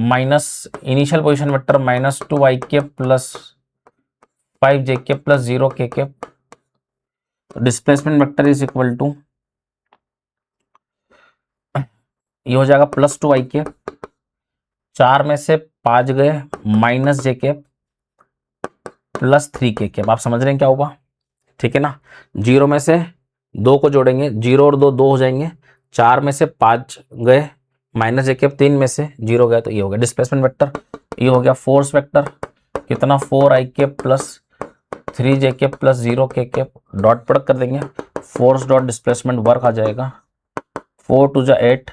minus initial position vector minus 2 i cap plus 5 j cap plus 0 k cap, displacement vector is equal to ये हो जाएगा प्लस 2 i कैप, 4 में से 5 गए minus j cap plus 3 k cap, आप समझ रहे हैं क्या होगा, ठीक है ना। 0 में से 2 को जोड़ेंगे, 0 और 2 2 हो जाएंगे, 4 में से 5 गए माइनस j कैप, 3 में से 0 गए, तो ये हो गया डिस्प्लेसमेंट वेक्टर। ये हो गया फोर्स वेक्टर, कितना 4 i cap plus 3 j cap plus 0 k cap, dot product कर देंगे, फोर्स डॉट डिस्प्लेसमेंट वर्क आ जाएगा, 4 × 8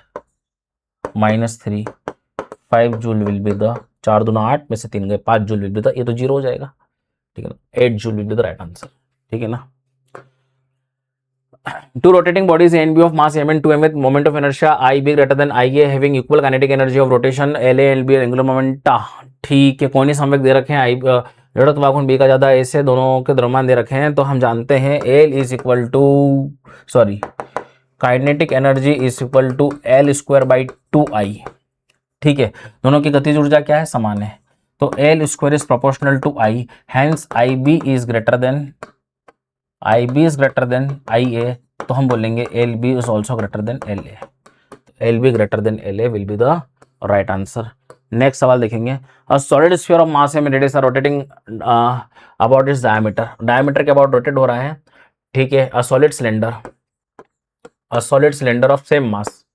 -3, 5 जूल विल बी द, 4 दूना 8 में से 3 गए, 5 जूल विल बी द, ये तो 0 हो जाएगा, ठीक है ना, 8 joule will be the right answer, ठीक है ना। Two rotating bodies A and B of mass m and 2m with moment of inertia I b greater than Ia having equal kinetic energy of rotation La and B angular moment, ठीक है। कोणीय संवेग दे रखे हैं, I जड़त्व वाहन B का ज्यादा A से, दोनों के द्रव्यमान दे रखे हैं, तो हम जानते हैं L is equal to, sorry, kinetic energy is equal to L square by 2I, ठीक है। दोनों की गतिज ऊर्जा क्या है, समान है, तो L square is proportional to I, hence IB is greater than, IB is greater than IA, तो हम बोलेंगे LB is also greater than LA, LB greater than LA will be the right answer. Next सवाल देखेंगे, a solid sphere of mass M radius R rotating about its diameter, diameter के अबाउट रोटेट हो रहा है, ठीक है। A solid cylinder of same mass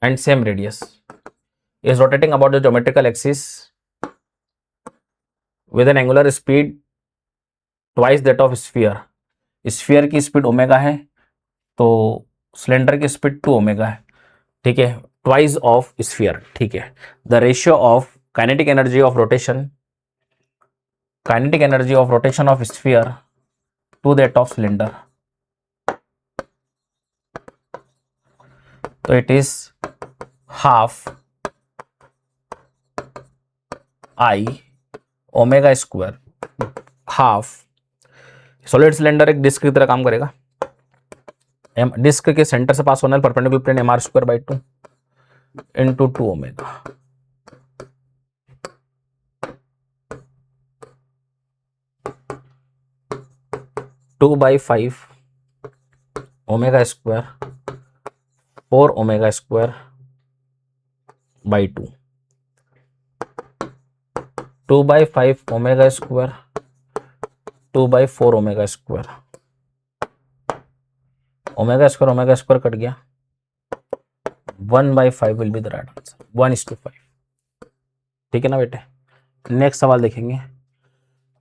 and same radius is rotating about the geometrical axis with N angular speed twice that of sphere, sphere की स्पीड ओमेगा है, तो सिलेंडर की स्पीड 2 ओमेगा है, ठीक है, ट्वाइस ऑफ स्फीयर, ठीक है। The ratio of kinetic energy of rotation of sphere to that of cylinder, तो it is half I omega square, half, solid cylinder एक डिस्क की तरह काम करेगा, डिस्क के सेंटर से पास होने वाला perpendicular plane mr square by 2 into 2 omega, two by 5 omega square 4 omega square by 2, 2 by 5 omega square 2 by 4 omega square, omega square cut गया, 1 by 5 will be the right answer, 1:5, ठीक है ना बेटे। नेक्स्ट सवाल देखेंगे,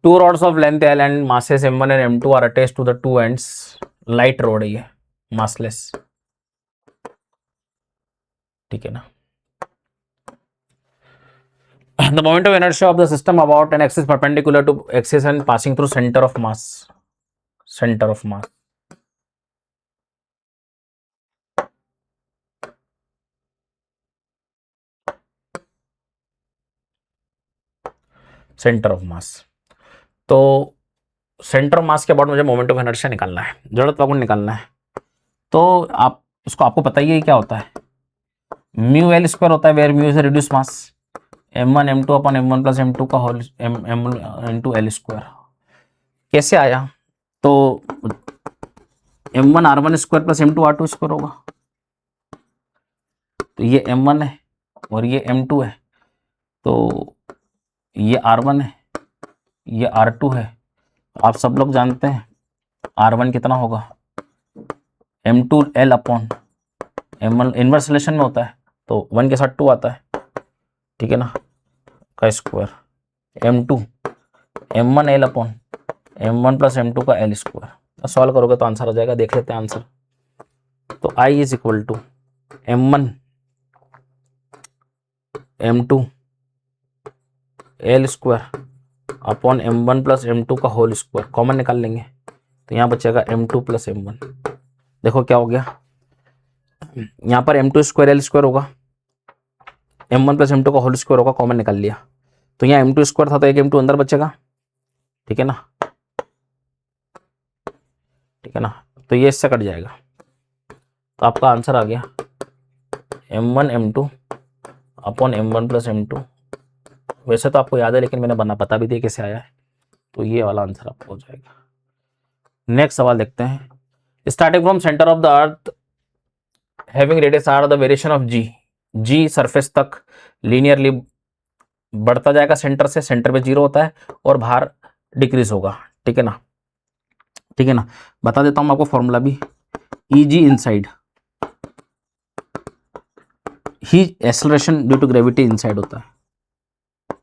two rods of length L and masses M1 and M2 are attached to the two ends, light road है ये, मासलेस, ठीक है ना। The moment of inertia of the system about an axis perpendicular to axis and passing through center of mass, center of mass, centre of mass, तो सेंटर ऑफ मास के अबाउट मुझे मोमेंट ऑफ इनर्शिया निकालना है, जड़त्व गुण निकालना है, तो आप उसको, आपको पता ही है क्या होता है, म्यू एल स्क्वायर होता है, where mu is reduce mass, m1 m2 upon m1 plus m2 का whole m1 into L square, कैसे आया, तो m1 r1 square plus m2 r2 square होगा, तो ये m1 है और ये m2 है, तो ये r1 है, ये r2 है, आप सब लोग जानते हैं r1 कितना होगा, m2 l upon m1, inverse relation में होता है, तो 1 के साथ 2 आता है, ठीक है ना, का square, m2 m1 l upon m1 plus m2 का l स्क्वायर, सॉल्व करोगे तो आंसर आ जाएगा, देख लेते हैं आंसर, तो I is equal to m1 m2 l square upon m1 plus m2 का होल स्क्वायर, कॉमन निकाल लेंगे, तो यहाँ बचेगा m2 प्लस m1, देखो क्या हो गया, यहाँ पर m2 स्क्वायर l स्क्वायर होगा, m1 प्लस m2 का होल स्क्वायर होगा, कॉमन निकाल लिया, तो यहाँ m2 स्क्वायर था तो एक m2 अंदर बचेगा, ठीक है ना, ठीक है ना, तो ये इससे कट जाएगा, तो आपका आंसर आ गया m1 m2 upon m1 plus m2, वैसे तो आपको याद है लेकिन मैंने बता भी दिया कैसे आया है, तो ये वाला आंसर आपको हो जाएगा। नेक्स्ट सवाल देखते हैं, starting from centre of the earth having radius r the variation of g surface तक लीनियरली बढ़ता जाएगा सेंटर से, सेंटर पे 0 होता है और बाहर डिक्रीज होगा, ठीक है ना, ठीक है ना, बता देता हूं आपको फॉर्मूला भी, Eg इनसाइड ही acceleration due to gravity inside होता है,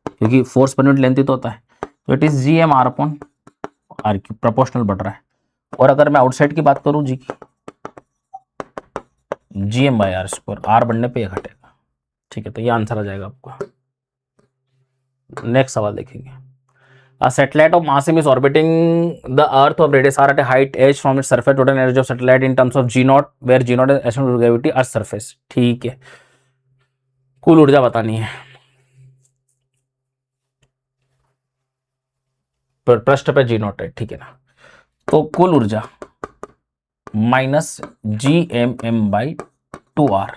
क्योंकि फोर्स पर यूनिट लेंथ तो होता है, तो it is G M R upon R cube, proportional बढ़ रहा है, और अगर मैं आउटसाइड की बात करूं जी की, gm/r², आर बढ़ने पे ये घटेगा। ठीक है, तो ये आंसर आ जाएगा आपका। नेक्स्ट सवाल देखेंगे। A satellite of mass m is orbiting the Earth of radius r at a height h from its surface. Total energy of satellite in terms of g0, where g0 is estimated gravity Earth surface. ठीक है, कुल ऊर्जा बतानी है। पृष्ठ पे g0 है, ठीक है ना। तो कुल ऊर्जा minus gmm/2r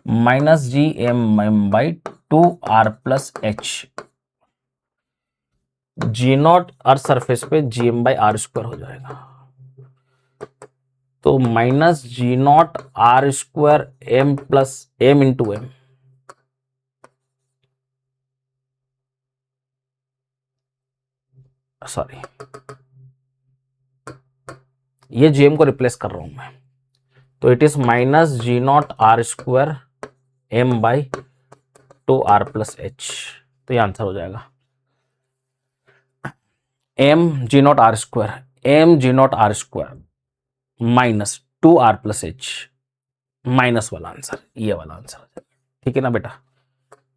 minus gmm/2r plus h, g0 earth surface पे gm/r² हो जाएगा। तो minus g0r² m plus m into M, sorry ये gm को रिप्लेस कर रहा हूं मैं, तो it is minus g0r² m/2r plus h। तो ये आंसर हो जाएगा m(g0r²) m(g0r² minus 2r plus h, minus वाला आंसर, ये वाला आंसर हो जाएगा। ठीक है ना बेटा।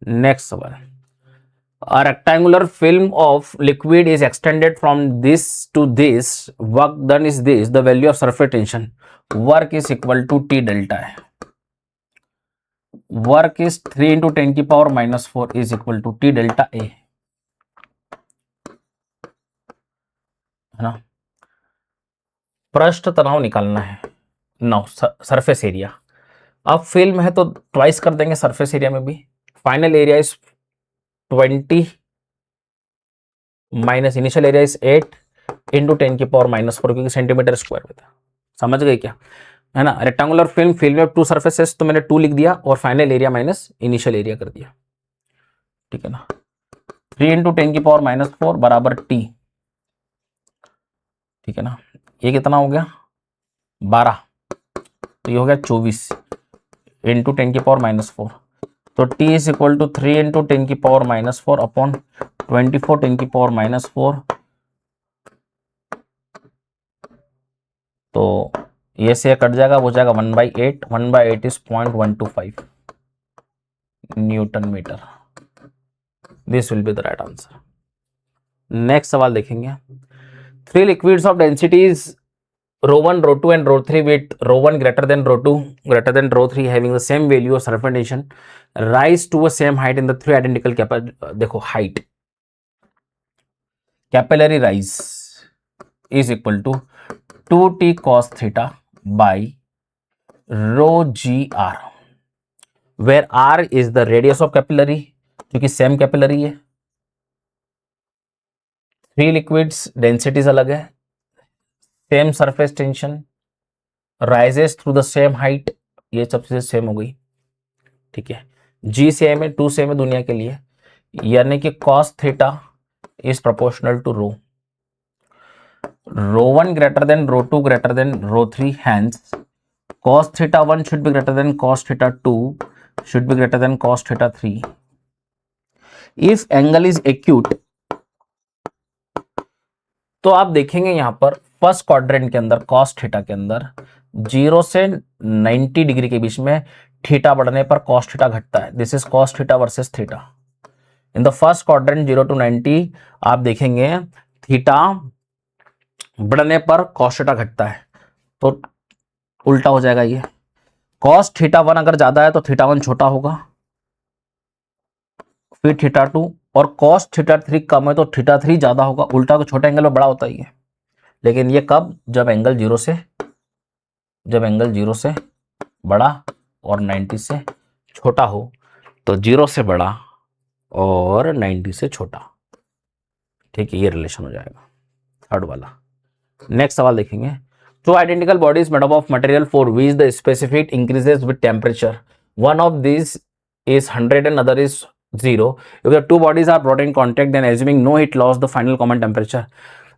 नेक्स्ट सवाल। A rectangular film of liquid is extended from this to this. Work done is this. The value of surface tension. Work is equal to T delta है। Work is 3 into 10 की power minus 4 is equal to T delta A, है ना। पृष्ठ तनाव निकालना है, नो सरफेस एरिया। अब फिल्म है तो ट्वाइस कर देंगे सरफेस एरिया में भी। Final area is 20 minus initial area is 8 into 10 की पावर माइनस 4, क्योंकि सेंटीमीटर स्क्वायर में था। समझ गए क्या, है ना। रेक्टेंगुलर फिल्म में 2 सर्फेसेस, तो मैंने 2 लिख दिया और final area minus initial area कर दिया। ठीक है ना। 3 इंटू 10 की पावर माइनस 4 बराबर T। ठीक है ना। ये कितना हो गया 12, तो ये हो गया 24 इंटू 10 की पावर माइनस 4। तो T is equal to 3 into 10 की पावर माइनस 4 अपॉन 24 10 की पावर माइनस 4। तो ये से कट जाएगा, हो जाएगा 1/8। 1/8 इज 0.125 newton metre. This will be the right answer. Next सवाल देखेंगे। 3 liquids of densities ρ1, ρ2 and ρ3 with ρ1 greater than ρ2 greater than ρ3 having the same value of surface tension rise to a same height in the 3 identical देखो height capillary rise is equal to 2t cos theta by rho gr, where r is the radius of capillary, क्योंकि सेम कैपिलरी है। 3 लिक्विड्स डेंसिटीज अलग है, same surface tension, rises through the same height, ये सब चीजें सेम हो गई। ठीक है, जी सेम है, 2 सेम है दुनिया के लिए, यानी कि cos theta is proportional to rho. ρ1 greater than ρ2 greater than ρ3, hence cos theta 1 should be greater than cos theta 2 should be greater than cos theta 3. If angle is acute, तो आप देखेंगे यहां पर फर्स्ट क्वाड्रेंट के अंदर cos थीटा के अंदर 0 से 90 डिग्री के बीच में थीटा बढ़ने पर cos थीटा घटता है। This is cos theta versus theta. In the first quadrant 0 to 90 आप देखेंगे थीटा बढ़ने पर cos थीटा घटता है, तो उल्टा हो जाएगा ये। cos थीटा 1 अगर ज्यादा है तो थीटा 1 छोटा होगा, फिर थीटा 2, और cos थीटा 3 कम है तो थीटा 3 ज्यादा होगा। उल्टा तो छोटा एंगल में बड़ा होता ही है, लेकिन ये कब, जब एंगल 0 से बड़ा और 90 से छोटा हो। तो 0 से बड़ा और 90 से छोटा। ठीक है, ये रिलेशन हो जाएगा थर्ड वाला। नेक्स्ट सवाल देखेंगे। Two identical bodies made up of material for which the specific increases with temperature, one of this is 100 and other is 0. If the two bodies are brought in contact, then assuming no heat loss, the final common temperature.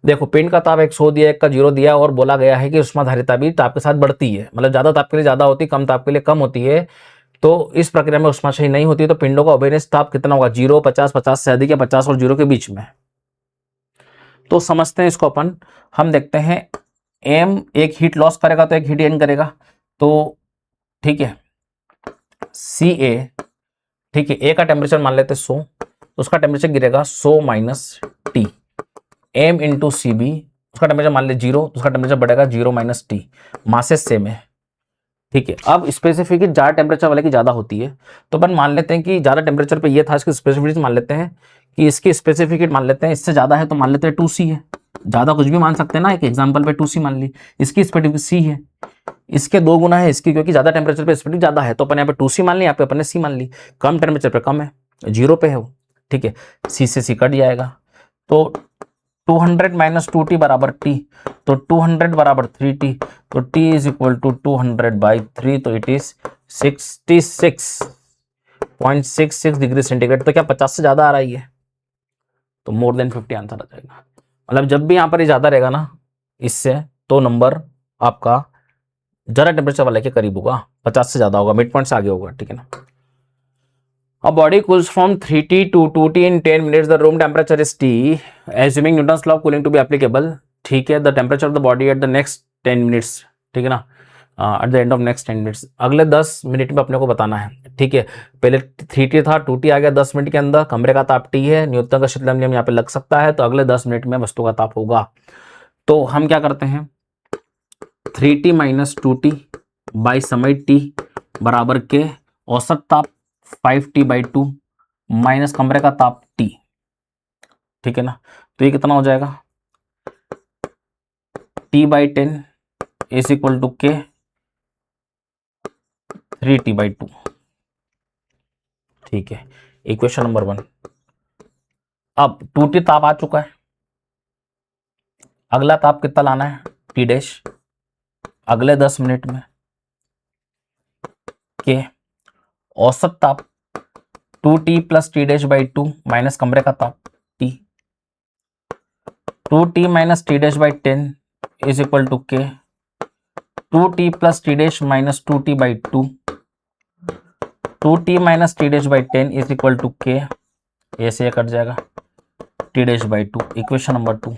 देखो पिंड का ताप 100 दिया, एक का 0 दिया, और बोला गया है कि उष्माधारिता भी ताप के साथ बढ़ती है, मतलब ज्यादा ताप के लिए ज्यादा होती है, कम ताप के लिए कम होती है। तो इस प्रक्रिया में उष्माशयी नहीं होती, तो पिंडों का अभिनिष्ठ ताप कितना होगा, 0, 50, 50 से अधिक, या 50 और 0 के बीच में। तो समझते हैं इसको अपन। हम देखते हैं m एक हीट लॉस करेगा तो एक हीट गेन करेगा। तो ठीक है, सी ए, ठीक है, ए का टेम्परेचर मान लेते 100, उसका टेम्परेचर गिरेगा 100 minus T. M into C B, उसका टेम्परेचर मान ले 0, उसका टेम्परेचर बढ़ेगा 0 माइनस टी, मासेस सेम है। ठीक है, अब स्पेसिफिक ज़्यादा टेम्परेचर वाले की ज़्यादा होती है, तो अपन मान लेते हैं कि ज़्यादा टेम्परेचर पे ये था, इसकी स्पेसिफिसिटी मान लेते हैं कि इसकी स्पेसिफिकेट मान लेते हैं, इससे ज़्यादा है तो मान लेते हैं 2C है, ज़्यादा कुछ भी मान सकते हैं ना, एक एग्जाम्पल पे 2C मान ली, इसकी स्पेसिफिक C है, इसके 2 गुना है इसकी, क्योंकि ज़्यादा टेम्परेचर पे स्पेसिफिक ज़्यादा है, तो अपन यहाँ पे 2C मान ली, यहाँ पे अपन ने C मान ली, कम टेम्परेचर पे कम है, 0 पे है वो। ठीक है, C से C कट जाएगा, तो 200 माइनस 2T बराबर T, तो 200 बराबर 3T, तो T is equal to 200 by 3, तो इट इज 66.66 डिग्री सेंटीग्रेड। तो क्या 50 से ज्यादा आ रहा है ये, तो मोर देन 50 आंसर आ जाएगा। मतलब जब भी यहां पर ये ज्यादा रहेगा ना इससे, तो नंबर आपका जरा टेम्परेचर वाले के करीब होगा, 50 से ज्यादा होगा, मिड पॉइंट से आगे होगा। ठीक है ना। A body cools from 3T to 2T in 10 minutes. The room temperature is T. Assuming Newton's law of cooling to be applicable. ठीक है, the temperature of the body at the next 10 minutes. ठीक है ना, at the end of next 10 minutes. अगले 10 मिनट में अपने को बताना है। ठीक है, पहले 3T था, 2T आ गया 10 मिनट के अंदर, कमरे का ताप T है, न्यूटन का शीतलन नियम यहाँ पे लग सकता है, तो अगले 10 मिनट में वस्तु का ताप होगा। तो हम क्या करते हैं, 3T माइनस 2T बाई समय T बराबर के औसत ताप 5T बाई 2 माइनस कमरे का ताप T। ठीक है ना, तो ये कितना हो जाएगा, T by 10 is equal to K 3T by 2। ठीक है, इक्वेशन नंबर 1। अब 2T ताप आ चुका है, अगला ताप कितना लाना है, T डैश, अगले 10 मिनट में के औसत ताप 2T plus T dash by 2 minus कमरे का ताप T, 2T minus T dash by 10 is equal to K 2T plus T dash minus 2T by 2, 2T minus T dash by 10 is equal to K, ऐसे ये कट जाएगा, T dash by 2। Equation number 2।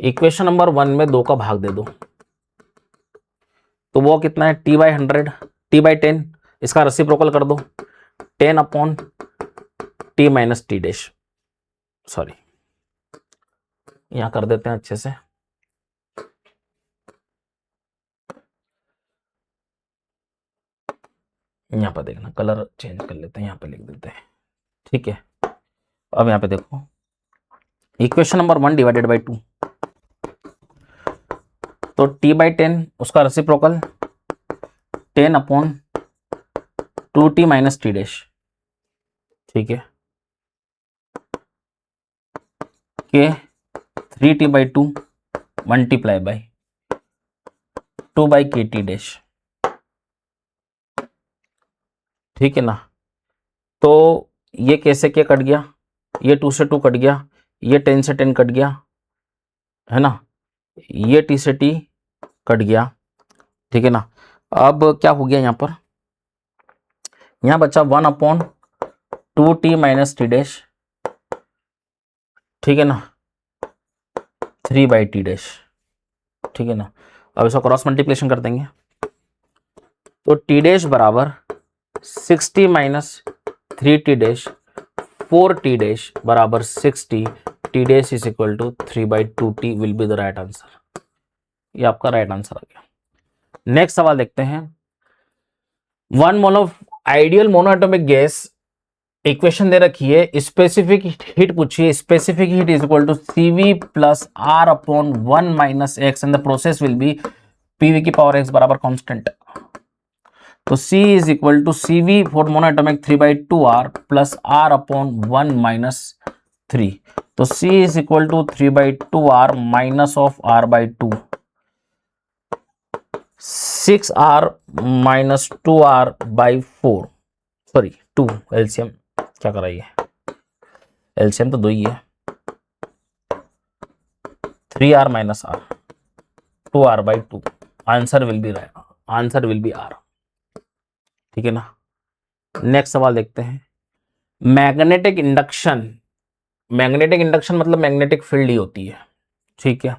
Equation number 1 में 2 का भाग दे दो, तो वो कितना है, T बाई 100, T बाई 10, इसका रेसिप्रोकल कर दो, 10 upon T minus T dash, sorry यहां कर देते हैं अच्छे से, यहां पर देखना, कलर चेंज कर लेते हैं, यहां पे लिख देते हैं। ठीक है, अब यहां पे देखो, इक्वेशन नंबर 1 डिवाइडेड बाई 2, तो T बाई 10 उसका reciprocal 10 upon 2T minus T dash. ठीक है, के 3T by 2 multiply by 2 by के T डैश। ठीक है ना, तो ये कैसे क्या कट गया, ये 2 से 2 कट गया, ये 10 से 10 कट गया, है ना, ये T से T कट गया। ठीक है ना, अब क्या हो गया यहाँ पर, यहाँ बचा 1 upon 2T minus T dash. ठीक है ना, 3 बाई T डैश। ठीक है ना, अब इसका क्रॉस मल्टीप्लिकेशन कर देंगे, तो T डैश बराबर 60 minus 3T dash 4T dash बराबर 60, T dash is equal to 3 by 2T will be the right answer. ये आपका राइट आंसर आ गया। नेक्स्ट सवाल देखते हैं, 1 mole of ideal monoatomic gas, equation दे रखी है, स्पेसिफिक हीट पूछिए, specific heat is equal to CV plus R upon 1 minus x and the process will be PV की पावर x बराबर कांस्टेंट। तो C is equal to CV for monoatomic 3 by 2R plus R upon 1 minus 3, तो C is equal to 3 by 2R minus of R by 2, 6R minus 2R by 4, sorry 2, LCM क्या कर रही है, एलसीएम तो 2 ही है, 3R minus R, 2R by 2, answer will be right, answer will be R। ठीक है ना, नेक्स्ट सवाल देखते हैं, मैग्नेटिक इंडक्शन, मैग्नेटिक इंडक्शन मतलब मैग्नेटिक फील्ड ही होती है। ठीक है,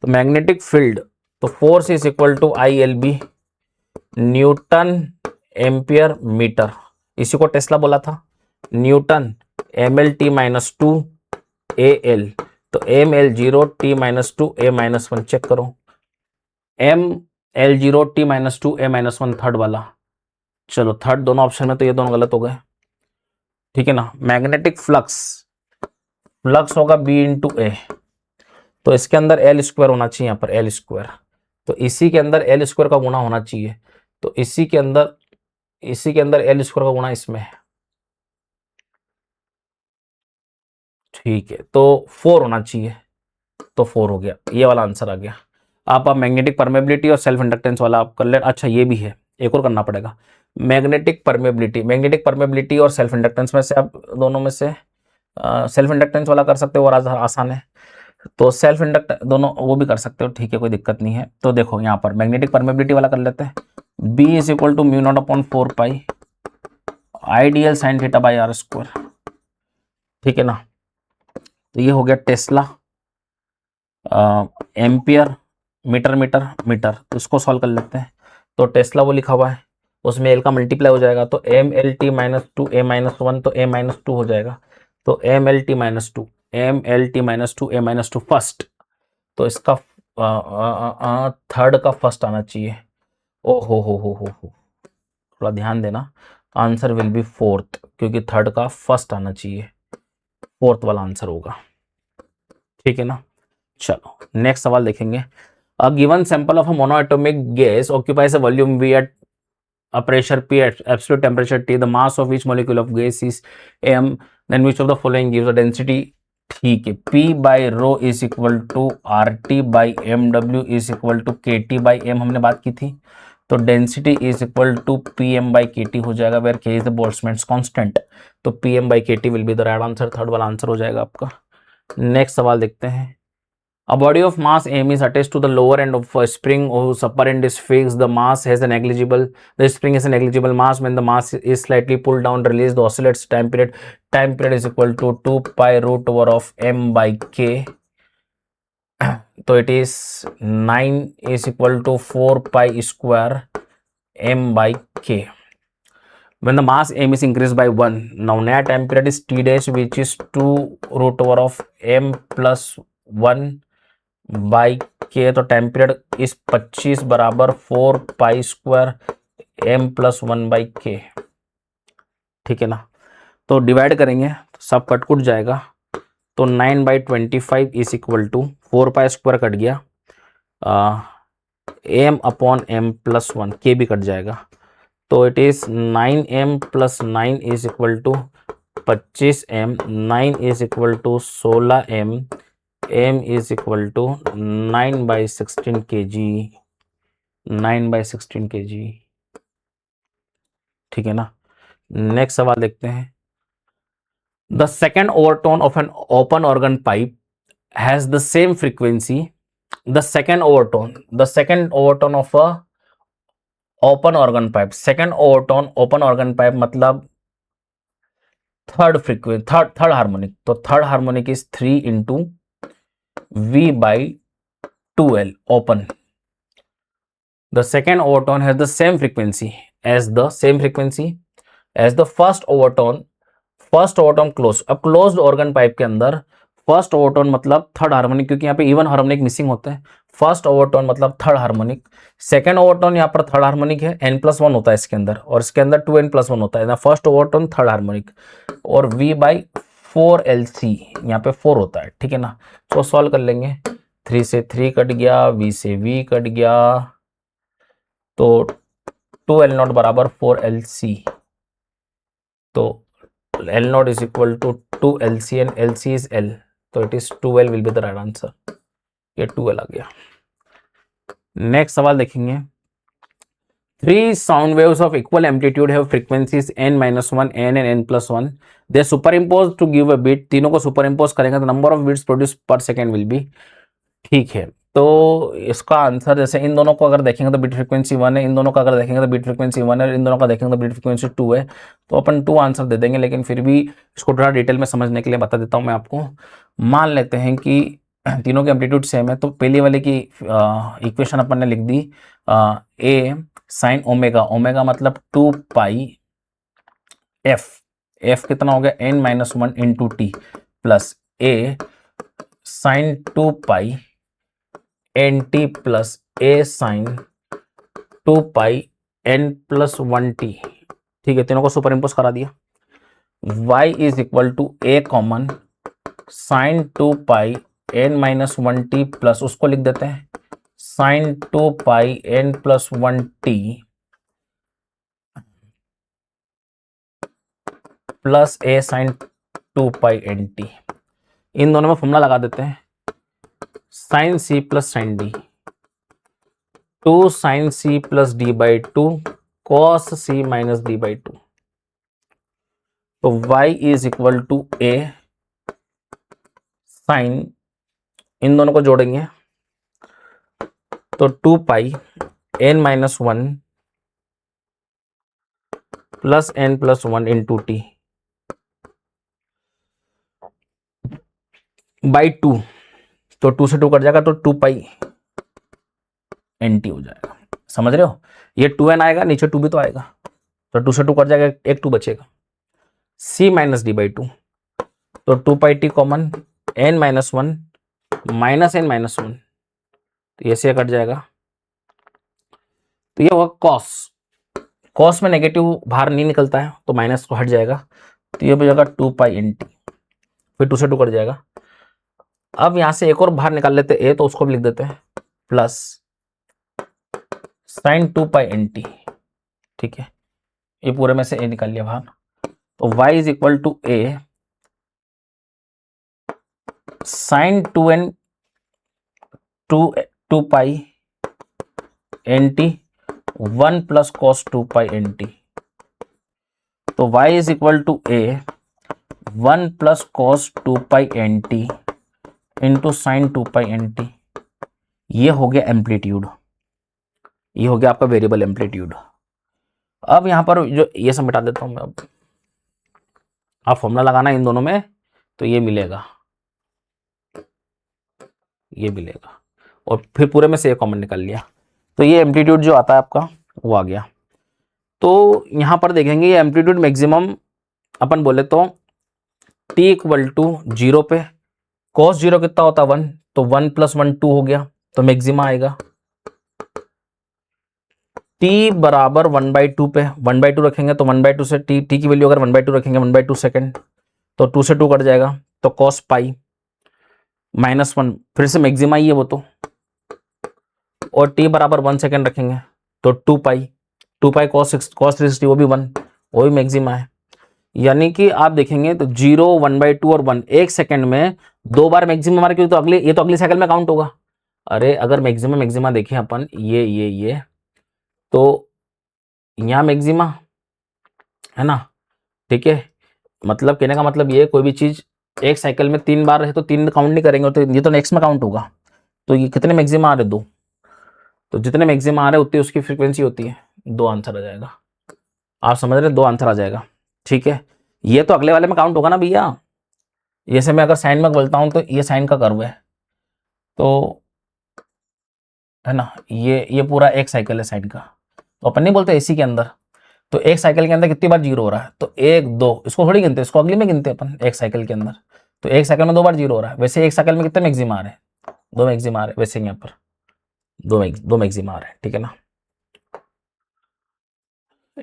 तो मैग्नेटिक फील्ड, तो force is equal to ILB, newton ampere metre, इसी को टेस्ला बोला था। न्यूटन ml/t - 2 al, तो ml0 t - 2 a - 1 चेक करो, ml0 t - 2 a - 1 थर्ड वाला, चलो थर्ड दोनों ऑप्शन में तो ये दोनों गलत हो गए, ठीक है ना। मैग्नेटिक फ्लक्स, फ्लक्स होगा b इंटू ए, तो इसके अंदर एल स्क्वायर होना चाहिए, यहाँ पर एल स्क्वायर, तो इसी के अंदर एल स्क्वायर का गुणा होना चाहिए, तो इसी के अंदर एल स्क्वायर का गुणा इसमें है, ठीक है, तो 4 होना चाहिए, तो 4 हो गया, ये वाला आंसर आ गया। आप मैग्नेटिक परमेबिलिटी और सेल्फ इंडक्टेंस वाला आप कर ले। अच्छा ये भी है, एक और करना पड़ेगा, मैग्नेटिक परमेबिलिटी और सेल्फ इंडक्टेंस में से आप दोनों में से सेल्फ इंडक्टेंस वाला कर सकते हो और आसान है, तो सेल्फ इंडक्ट दोनों वो भी कर सकते हो, ठीक है, कोई दिक्कत नहीं है। तो देखो यहाँ पर मैग्नेटिक परमेबिलिटी वाला कर लेते हैं, B is equal to mu naught upon 4 pi ideal sine theta by R square, ठीक है ना। तो ये हो गया tesla ampere metre metre metre, तो इसको सॉल्व कर लेते हैं। तो टेस्ला वो लिखा हुआ है, उसमें एल का मल्टीप्लाई हो जाएगा, तो mlt - 2 a - 1, तो a - 2 हो जाएगा, तो mlt - 2 a - 2 फर्स्ट, तो इसका थर्ड का फर्स्ट आना चाहिए। ओ हो, थोड़ा ध्यान देना, आंसर विल बी फोर्थ, क्योंकि थर्ड का फर्स्ट आना चाहिए, फोर्थ वाला आंसर होगा, ठीक है ना। चलो नेक्स्ट सवाल देखेंगे। A given sample of a monoatomic gas occupies a volume V at a pressure P at absolute temperature T, the mass of each molecule of gas is m, then which of the following gives a density, ठीक है, P by rho is equal to RT by MW is equal to KT by M हमने बात की थी, तो density is equal to PM by KT हो जाएगा, वेयर K इज द बोल्ट्जमैन कांस्टेंट, तो PM by KT will be the right answer, third वाला आंसर हो जाएगा आपका। नेक्स्ट सवाल देखते हैं। A body of mass m is attached to the lower end of a spring whose upper end is fixed. The spring has a negligible mass. When the mass is slightly pulled down, released, the oscillates time period is equal to 2 pi root over of m by k. So it is 9 is equal to 4 pi square m by k. When the mass m is increased by 1, now नया time period is t dash, which is 2 root over of m plus 1 by के, तो टाइम पीरियड इस 25 बराबर 4 pi square m plus 1 by के, ठीक है ना। तो डिवाइड करेंगे तो सब कट जाएगा, तो 9/25 is equal to 4 pi square cut गया, m अपॉन m प्लस 1, के भी कट जाएगा, तो it is 9m plus 9 is equal to 25m, 9 is equal to 16m, m is equal to 9/16 kg, 9/16 kg, ठीक है ना। नेक्स्ट सवाल देखते हैं। The second overtone of an open organ pipe has the same frequency, the second overtone of a open organ pipe, second overtone open organ pipe मतलब थर्ड हार्मोनिक, तो third harmonic is 3 into V by 2L open. The second overtone has the same frequency as the first overtone. First overtone close, अब क्लोज्ड ऑर्गन पाइप के अंदर फर्स्ट ओवरटोन मतलब थर्ड हार्मोनिक, क्योंकि यहाँ पे इवन हार्मोनिक मिसिंग होते हैं, फर्स्ट ओवरटोन मतलब थर्ड हार्मोनिक, सेकंड ओवरटोन यहाँ पर थर्ड हार्मोनिक है, n+1 होता है इसके अंदर, और इसके अंदर 2n+1 होता है, फर्स्ट ओवरटोन थर्ड हार्मोनिक, और V बाई 4LC यहाँ पे 4 होता है, ठीक है ना। तो सॉल्व कर लेंगे, 3 से 3 कट गया, V से V कट गया, तो 2L0 बराबर 4LC, तो L0 is equal to 2LC and LC is L, तो it is 2L will be the right answer, ये 2L आ गया। नेक्स्ट सवाल देखेंगे। 3 sound waves of equal amplitude have frequencies n-1, n and n+1. They are superimposed to give a beat. तीनों को superimpose करेंगे तो number of beats produced per second will be, ठीक है। तो इसका आंसर जैसे इन दोनों को अगर देखेंगे तो बीट फ्रीक्वेंसी 1 है, इन दोनों का अगर देखेंगे तो बीट फ्रीक्वेंसी 1 है, इन दोनों का देखेंगे तो बीट फ्रीक्वेंसी 2 है, तो अपन 2 आंसर दे देंगे, लेकिन फिर भी इसको थोड़ा डिटेल में समझने के लिए बता देता हूं मैं आपको। मान लेते हैं कि तीनों की एम्पलीट्यूड सेम है, तो पहली वाले की इक्वेशन अपन ने लिख दी, ए साइन ओमेगा, ओमेगा मतलब 2 पाई एफ, एफ कितना हो गया n-1 into T, plus A sine 2 pi N T plus A sine 2 pi n plus 1 T. ठीक है, तीनों को सुपर इम्पोज करा दिया। y is equal to A common sine 2 pi n-1 T plus, उसको लिख देते हैं sine 2 pi n plus 1 T plus A sine 2 pi N t. इन दोनों में फॉर्मूला लगा देते हैं, sine C plus sine D, 2 sine C plus D by 2 cos C minus D by 2। तो y is equal to A sine, इन दोनों को जोड़ेंगे तो 2 pi n-1 plus n plus 1 into t by 2, तो 2 से 2 कट जाएगा तो 2 पाई एन टी हो जाएगा। समझ रहे हो, ये 2n आएगा, नीचे 2 भी तो आएगा, तो 2 से 2 कट जाएगा, एक 2 बचेगा, c माइनस डी बाई 2, तो 2 pi T common, n-1 minus n-1, तो ये से कट जाएगा, तो ये होगा कॉस, कॉस में नेगेटिव बाहर नहीं निकलता है तो माइनस को हट जाएगा, तो ये बचेगा 2 पाई एन टी, फिर 2 से 2 कट जाएगा। अब यहां से एक और बाहर निकाल लेते ए, तो उसको भी लिख देते हैं plus sign 2 pi N T. ठीक है, ये पूरे में से ए निकाल लिया बाहर, तो y is equal to A sine 2n 2 pi N T 1 plus cos 2 pi N T. तो y is equal to A 1 plus cos 2 pi N T into sine 2 pi N T. ये हो गया एम्पलीट्यूड, ये हो गया आपका वेरिएबल एम्पलीट्यूड। अब यहां पर जो ये सब मिटा देता हूं मैं, अब आप फॉर्मूला लगाना इन दोनों में, तो ये मिलेगा, ये मिलेगा, और फिर पूरे में से एक कॉमन निकाल लिया, तो ये एम्पलीट्यूड जो आता है आपका वो आ गया। तो यहां पर देखेंगे ये एम्पलीट्यूड मैक्सिमम अपन बोले तो t इक्वल टू 0 पे cos 0 कितना होता है 1, तो 1 प्लस 1 2 हो गया, तो मैक्सिमा आएगा। t बराबर 1/2 पे 1/2 रखेंगे, तो 1/2 से t की वैल्यू अगर 1/2 रखेंगे 1/2 सेकेंड, तो 2 से 2 कट जाएगा, तो cos पाई -1, फिर से मैक्सिमा ही है वो तो, और t बराबर 1 सेकेंड रखेंगे तो 2 पाई cos 360 वो भी 1, वो भी मैक्सिमा है। यानी कि आप देखेंगे तो 0 1/2 और 1 एक सेकंड में 2 बार मैक्सिमम मार, क्योंकि तो ये तो अगली साइकिल में काउंट होगा। अरे अगर मैक्सिमा देखें अपन ये तो यहाँ मैक्सिमा है ना, ठीक है, मतलब कहने का मतलब ये कोई भी चीज एक साइकिल में 3 बार है तो 3 काउंट नहीं करेंगे, तो ये तो नेक्स्ट में काउंट होगा। तो ये कितने मैक्सिमा आ रहे 2, तो जितने मैक्सिमा आ रहे उतनी उसकी फ्रीक्वेंसी होती है, 2 आंसर आ जाएगा। आप समझ रहे, 2 आंसर आ जाएगा। ठीक है, ये तो अगले वाले में काउंट होगा ना भैया, जैसे मैं अगर साइन में बोलता हूं तो ये साइन का कर्व है, तो है ना, ये पूरा एक साइकिल है साइन का, तो अपन नहीं बोलते इसी के अंदर, तो एक साइकिल के अंदर कितनी बार 0 हो रहा है, तो 1 2, इसको थोड़ी गिनते, इसको अगली में गिनते अपन, एक साइकिल के अंदर, तो एक साइकिल में 2 बार 0 हो रहा है। वैसे एक साइकिल में कितने मैक्सिमा आ रहे हैं, 2 मैक्सिमा आ रहे हैं, वैसे यहाँ पर 2 मैक्सिमा आ रहे हैं। ठीक है ना,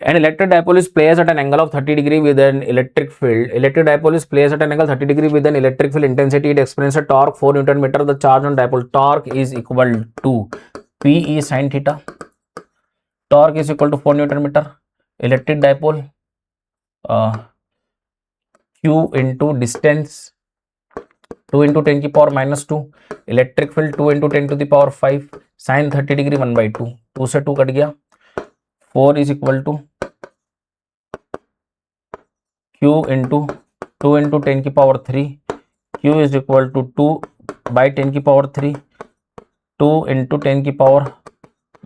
an electric dipole is placed at an angle of 30 degree with an electric field. Electric dipole is placed at an angle 30 degree with an electric field intensity. It experiences a torque 4 Newton meter. The charge on dipole torque is equal to P sin theta. Torque is equal to 4 Newton meter. Electric dipole Q into distance 2 into 10 की power -2, electric field 2 into 10 to the power 5, sin 30 degree 1/2, 2 से 2 कट गया, 4 is equal to Q into 2 into 10 की power 3, Q is equal to 2 by 10 की पावर 3, 2 into 10 की पावर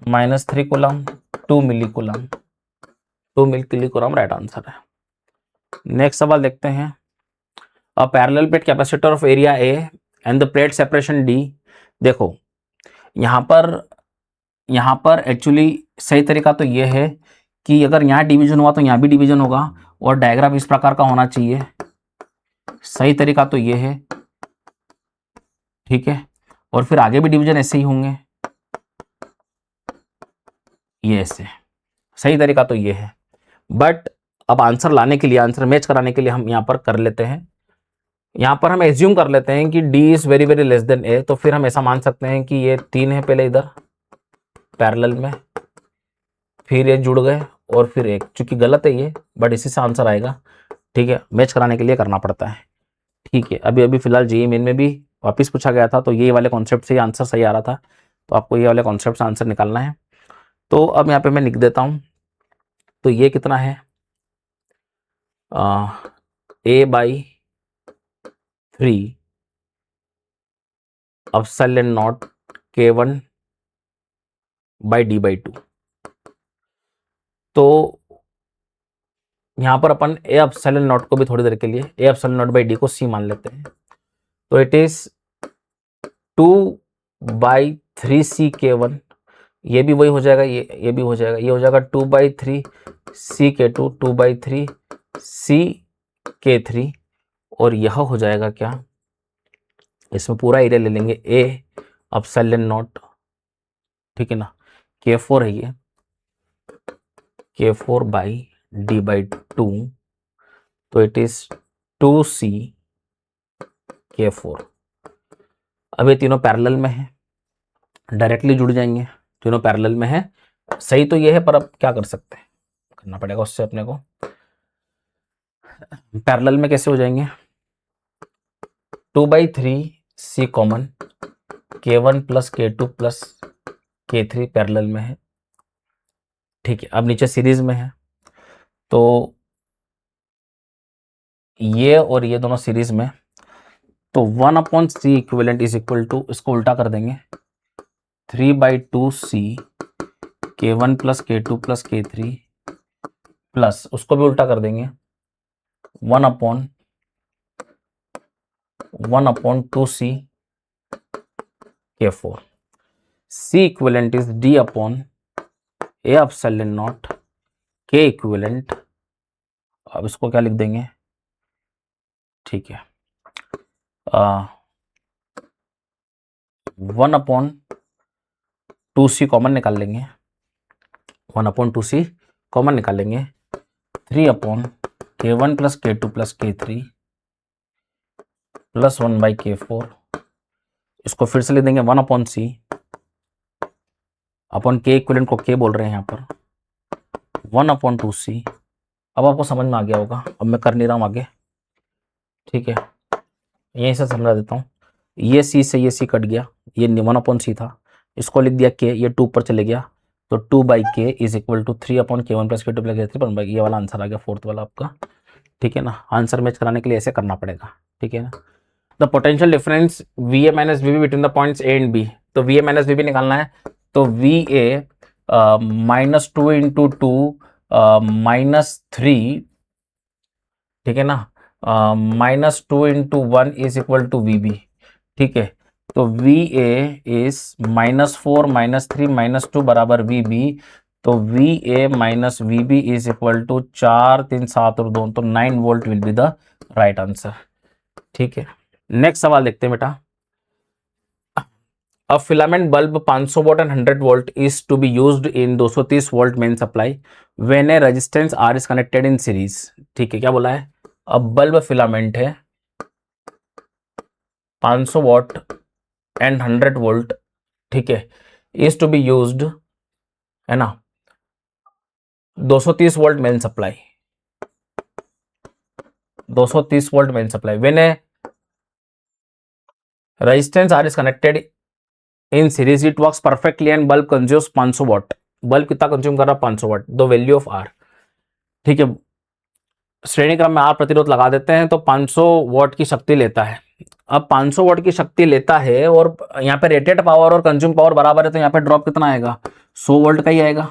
-3 कूलम, 2 मिली कूलम, 2 मिली कूलम राइट आंसर है। नेक्स्ट सवाल देखते हैं। A parallel plate capacitor of area A and the plate separation D. देखो यहाँ पर एक्चुअली सही तरीका तो ये है कि अगर यहाँ डिवीजन हुआ तो यहाँ भी डिवीजन होगा और डायग्राम इस प्रकार का होना चाहिए। सही तरीका तो ये है, ठीक है, और फिर आगे भी डिवीजन ऐसे ही होंगे, ये ऐसे। सही तरीका तो ये है, बट अब आंसर लाने के लिए, आंसर मैच कराने के लिए हम यहाँ पर कर लेते हैं, यहाँ पर हम एज्यूम कर लेते हैं कि d is very very less than a। तो फिर हम ऐसा मान सकते हैं कि ये 3 है पहले इधर पैरेलल में, फिर ये जुड़ गए और फिर एक, चूंकि गलत है ये बट इसी से आंसर आएगा, ठीक है, मैच कराने के लिए करना पड़ता है, ठीक है। अभी अभी फिलहाल जेईई मेन में भी वापस पूछा गया था तो ये वाले कॉन्सेप्ट से ही आंसर सही आ रहा था, तो आपको ये वाले कॉन्सेप्ट से आंसर निकालना है। तो अब यहाँ पे मैं लिख देता हूँ, तो ये कितना है a/3 एप्सिलॉन नॉट k1/d/2। तो यहाँ पर अपन a एप्सिलॉन नॉट को भी थोड़ी देर के लिए a epsilon not by D को c मान लेते हैं, तो इट इज 2/3 k1, ये भी वही हो जाएगा, ये भी हो जाएगा, ये हो जाएगा 2/3 k2, 2/3 k3, और यह हो जाएगा क्या, इसमें पूरा एरिया ले लेंगे a एप्सिलॉन नॉट, ठीक है ना, k4 है ये, k4/d/2, तो इट इज 2c k4। अब ये तीनों पैरेलल में है, डायरेक्टली जुड़ जाएंगे, तीनों पैरेलल में है। सही तो ये है पर अब क्या कर सकते हैं, करना पड़ेगा उससे अपने को। पैरेलल में कैसे हो जाएंगे, 2/3 c common, k1 plus k2 plus k3 parallel में है, ठीक है। अब नीचे सीरीज में है तो ये और ये दोनों सीरीज में, तो 1/c equivalent is equal to, इसको उल्टा कर देंगे, 3/2c k1 plus k2 plus k3 plus, उसको भी उल्टा कर देंगे, 1/2c k4। c equivalent is d upon a epsilon not, k equivalent, अब इसको क्या लिख देंगे, ठीक है, 1/2c कॉमन निकाल लेंगे, 1/2c कॉमन निकालेंगे, 3/k1 plus k2 plus k3 plus 1/k4, इसको फिर से लिख देंगे 1/c अपॉन k इक्विवेलेंट को k बोल रहे हैं यहाँ पर, 1/2c। अब आपको समझ में आ गया होगा, अब मैं कर नहीं रहा हूँ आगे, ठीक है, यहीं से समझा देता हूँ। ये c से ये c कट गया, ये 1/c था, इसको लिख दिया k, ये 2 पर चले गया, तो 2/k is equal to 3/k1 plus k2 plus k3, ये वाला आंसर आ गया, फोर्थ वाला आपका, ठीक है ना। आंसर मैच कराने के लिए ऐसे करना पड़ेगा, ठीक है ना। The potential difference VA minus VB between the points A and B, तो VA माइनस VB निकालना है, तो VA -2 इंटू 2 -3, ठीक है ना, -2 into 1 is equal to VB, ठीक है, तो VA इज -4 -3 -2 बराबर VB, तो VA minus VB is equal to 4 3 7 और 2, तो 9 volt will be the right answer, ठीक है। नेक्स्ट सवाल देखते हैं बेटा, a filament bulb 500 volt and 100 volt is to be used in 230 volt main supply when a resistance R is connected in series, ठीक है, क्या बोला है, अब बल्ब फिलामेंट है 500 वॉट एंड 100 वोल्ट, ठीक है, इज टू बी यूज्ड, है ना, 230 volt main supply, 230 volt main supply when a resistance R is connected in series it works perfectly and bulb consumes 500 what, bulb कितना कंज्यूम कर रहा है 500 what, the value of R, ठीक है, श्रेणी क्रम में R प्रतिरोध लगा देते हैं तो 500 वॉट की शक्ति लेता है। अब 500 वॉट की शक्ति लेता है और यहाँ पे रेटेड पावर और कंज्यूम पावर बराबर है, तो यहाँ पे ड्रॉप कितना आएगा, 100 वोल्ट का ही आएगा,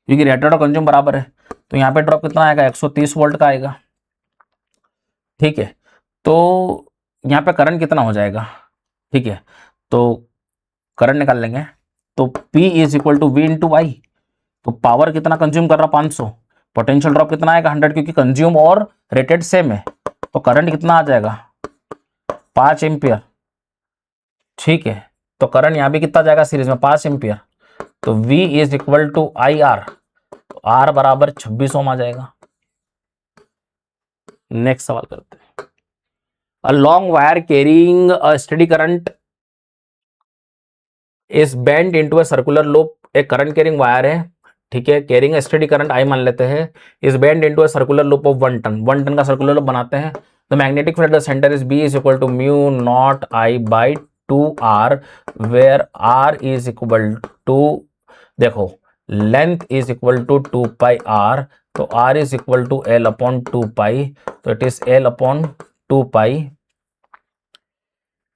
क्योंकि रेटेड और कंज्यूम बराबर है, तो यहाँ पे ड्रॉप कितना आएगा, 130 वोल्ट का आएगा, ठीक है। तो यहाँ पे करंट कितना हो जाएगा, ठीक है, तो करंट निकाल लेंगे, तो P is equal to V into I. तो पावर कितना कंज्यूम कर रहा 500, पोटेंशियल ड्रॉप कितना आएगा 100, क्योंकि कंज्यूम और रेटेड सेम है, तो करंट कितना आ जाएगा 5 एम्पियर, ठीक है। तो करंट यहाँ भी कितना जाएगा सीरीज में 5 एम्पियर, तो V is equal to I R, तो R बराबर 26 ओम आ जाएगा। नेक्स्ट सवाल करते हैं, a long wire carrying a steady current is bend into a circular loop. एक करंट कैरिंग वायर है, ठीक है, कैरिंग स्टेडी करंट आई मान लेते हैं, is bend into a circular loop of 1 turn, 1 turn का सर्कुलर लूप बनाते हैं। The magnetic field at the centre is B is equal to mu naught I by 2r, where r is equal to, देखो length is equal to 2 pi r, तो r is equal to l upon 2 pi, तो it is l upon 2 pi,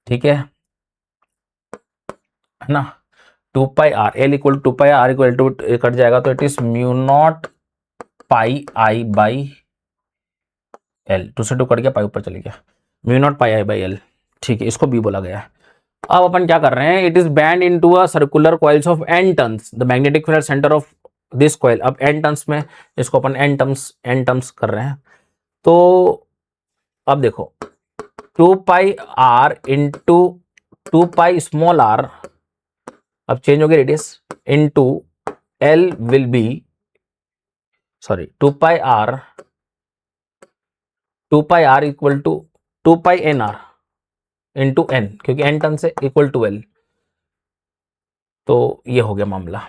ठीक है ना, 2 pi r, l equal to 2 pi r equal to cut जाएगा, तो it is mu naught pi I by L, 2 से 2 कट गया, पाई ऊपर चले गया, mu naught pi I by L, ठीक है, इसको बी बोला गया है। अब अपन क्या कर रहे हैं, it is band into a circular coils of n turns, the magnetic field centre of this coil, अब n टर्न्स में इसको अपन n टर्म्स कर रहे हैं, तो अब देखो 2 pi r into 2 pi small r, अब चेंज हो गया radius, into L will be, sorry 2 pi r equal to 2 pi nr into n, क्योंकि n टर्न से इक्वल टू L, तो ये हो गया मामला,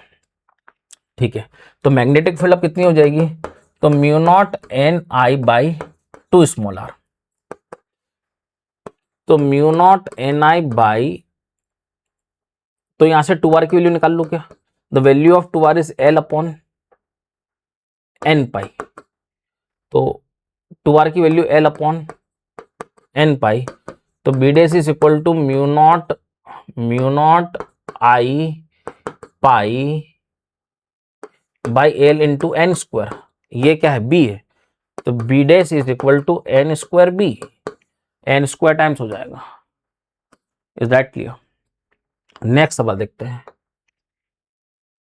ठीक है। तो मैग्नेटिक फील्ड अब कितनी हो जाएगी, तो mu naught N I by 2 small r, तो mu naught N I by, तो यहां से 2r की वैल्यू निकाल लो क्या, the value of 2r is L upon n pi, तो 2r की value L upon n pi, तो B dash is equal to mu naught I pi by L into N square, ये क्या है बी है, तो B dash is equal to N square B, n square times हो जाएगा, इज दैट क्लियर। नेक्स्ट सवाल देखते हैं,